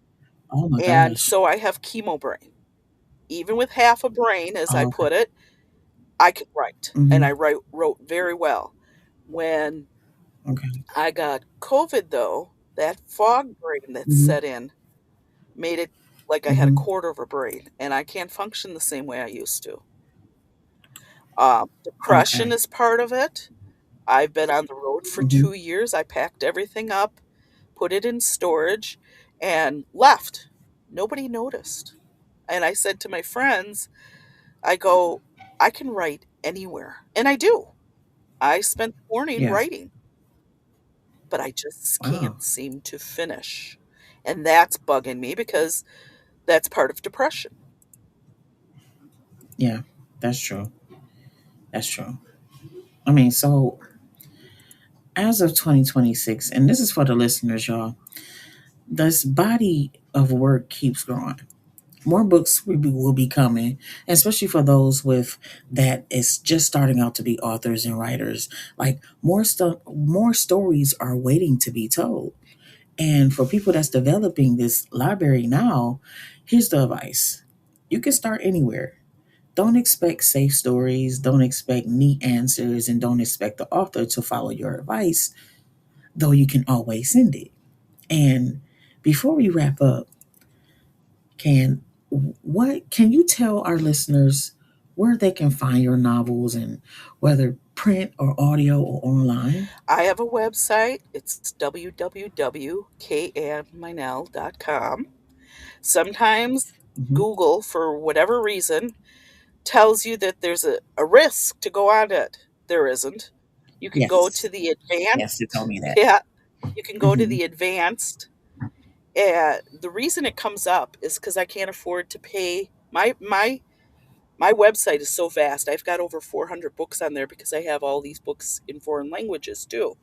Oh my And gosh. so I have chemo brain. Even with half a brain, as I Oh, okay. put it, I could write, and Mm-hmm. I wrote very well. When Okay. I got COVID, though, that fog brain that Mm-hmm. set in made it like I had a Mm-hmm. quarter of a brain, and I can't function the same way I used to. Depression Okay. is part of it. I've been on the road for Mm-hmm. 2 years. I packed everything up, put it in storage, and left. Nobody noticed. And I said to my friends, I go, I can write anywhere. And I do. I spent the morning Yeah. writing, but I just Wow. can't seem to finish. And that's bugging me because that's part of depression. Yeah. That's true. That's true. I mean, so as of 2026, and this is for the listeners, y'all, this body of work keeps growing. More books will be coming, especially for those with that is just starting out to be authors and writers. Like more stuff, more stories are waiting to be told. And for people that's developing this library now, here's the advice: you can start anywhere. Don't expect safe stories. Don't expect neat answers, and don't expect the author to follow your advice. Though you can always send it. And before we wrap up, can what can you tell our listeners where they can find your novels and whether print or audio or online? I have a website. It's www.kannmeinel.com. Sometimes Hmm. Google, for whatever reason, tells you that there's a risk to go on it. There isn't. You can go to Yes. the Yes, you told advanced. me that. Yeah, you can go to Hmm. the advanced. And the reason it comes up is because I can't afford to pay. My website is so vast. I've got over 400 books on there because I have all these books in foreign languages too.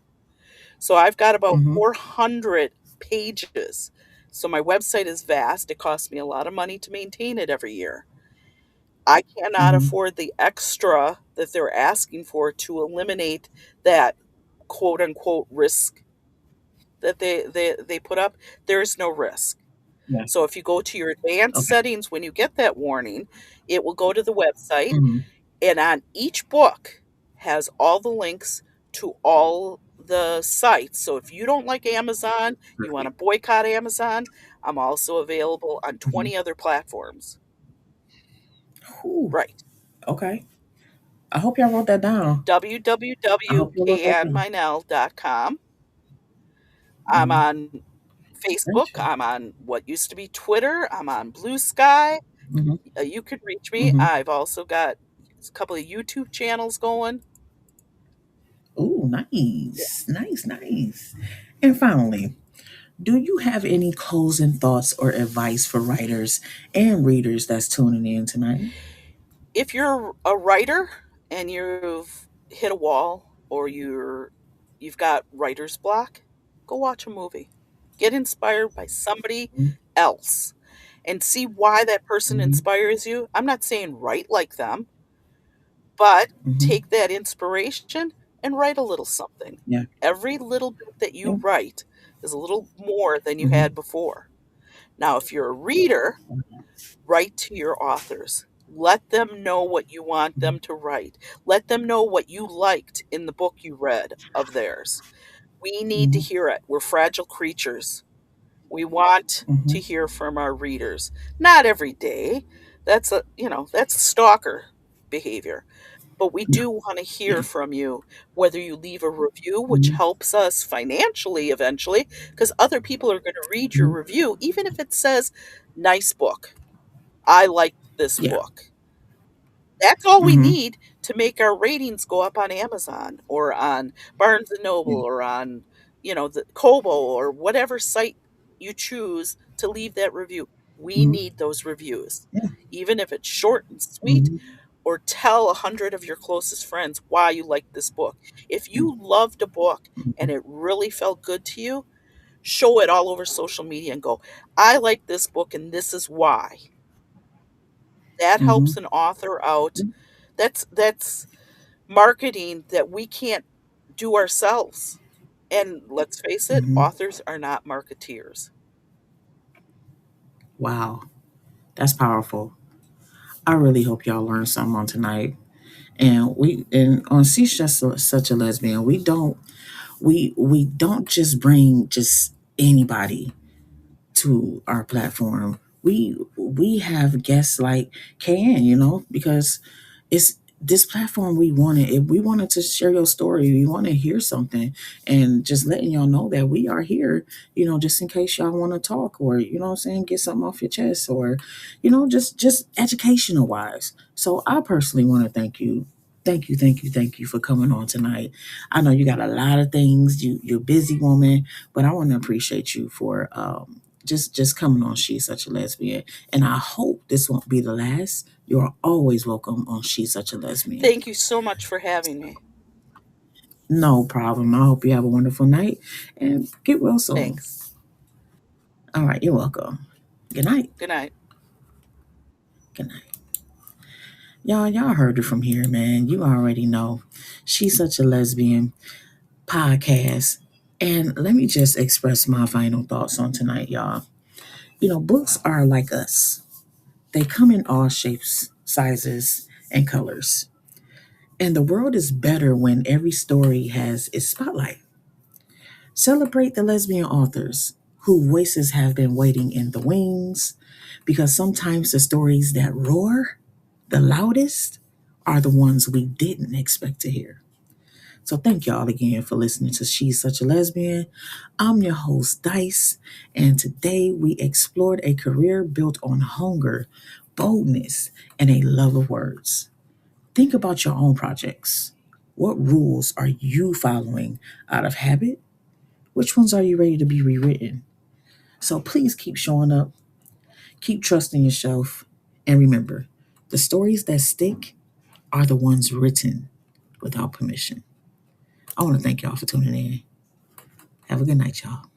So I've got about Hmm. 400 pages. So my website is vast. It costs me a lot of money to maintain it every year. I cannot Hmm. afford the extra that they're asking for to eliminate that quote unquote risk that they put up. There is no risk. Yeah. So if you go to your advanced Okay. settings when you get that warning, it will go to the website, Hmm. and on each book has all the links to all the sites. So if you don't like Amazon, you want to Perfect. boycott Amazon, I'm also available on Hmm. 20 other platforms. Whew. Right. Okay. I hope y'all wrote that down. I hope you wrote that down. www.kannmeinel.com. I'm Hmm. on Facebook. Gotcha. I'm on what used to be Twitter. I'm on Blue Sky. Hmm. You could reach me. Hmm. I've also got a couple of YouTube channels going. Ooh, Yeah. nice. Nice, nice. And finally, do you have any closing thoughts or advice for writers and readers that's tuning in tonight? If you're a writer and you've hit a wall or you've got writer's block, go watch a movie. Get inspired by somebody else and see why that person Mm-hmm. inspires you. I'm not saying write like them, but Mm-hmm. take that inspiration and write a little something. Yeah. Every little bit that Yeah. you write is a little more than you Mm-hmm. had before. Now, if you're a reader, write to your authors. Let them know what you want them to write. Let them know what you liked in the book you read of theirs. We need to Mm-hmm. hear it. We're fragile creatures. We want Mm-hmm. to hear from our readers. Not every day. That's stalker behavior. But we Yeah. do want to hear Yeah. from you, whether you leave a review, which Mm-hmm. helps us financially eventually, because other people are going to read your Mm-hmm. review, even if it says, nice book. I like this Yeah. book. That's all we Mm-hmm. need to make our ratings go up on Amazon or on Barnes and Noble Yeah. or on, the Kobo or whatever site you choose to leave that review. We Mm-hmm. need those reviews. Yeah. Even if it's short and sweet, Mm-hmm. or tell 100 of your closest friends why you liked this book. If you loved a book and Mm-hmm. it really felt good to you, show it all over social media and go, I like this book and this is why. That Mm-hmm. helps an author out. That's marketing that we can't do ourselves. And let's face it, Hmm. authors are not marketeers. Wow, that's powerful. I really hope y'all learned something on tonight. And on She's Just Such a Lesbian, we don't just bring just anybody to our platform. We have guests like K'Anne, because it's this platform we wanted. If we wanted to share your story, we want to hear something, and just letting y'all know that we are here. Just in case y'all want to talk, or what I'm saying, get something off your chest, or just educational wise. So I personally want to thank you. Thank you, thank you, thank you for coming on tonight. I know you got a lot of things. You're a busy woman, but I want to appreciate you for just coming on She's Such a Lesbian. And I hope this won't be the last. You're always welcome on She's Such a Lesbian. Thank you so much for having me. No problem. I hope you have a wonderful night and get well soon. Thanks. All right, you're welcome. Good night. Good night. Good night. Y'all heard it from here, man. You already know. She's Such a Lesbian podcast. And let me just express my final thoughts on tonight, y'all. Books are like us. They come in all shapes, sizes, and colors. And the world is better when every story has its spotlight. Celebrate the lesbian authors whose voices have been waiting in the wings, because sometimes the stories that roar the loudest are the ones we didn't expect to hear. So thank y'all again for listening to She's Such a Lesbian. I'm your host, Dice, and today we explored a career built on hunger, boldness, and a love of words. Think about your own projects. What rules are you following out of habit? Which ones are you ready to be rewritten? So please keep showing up, keep trusting yourself, and remember, the stories that stick are the ones written without permission. I want to thank y'all for tuning in. Have a good night, y'all.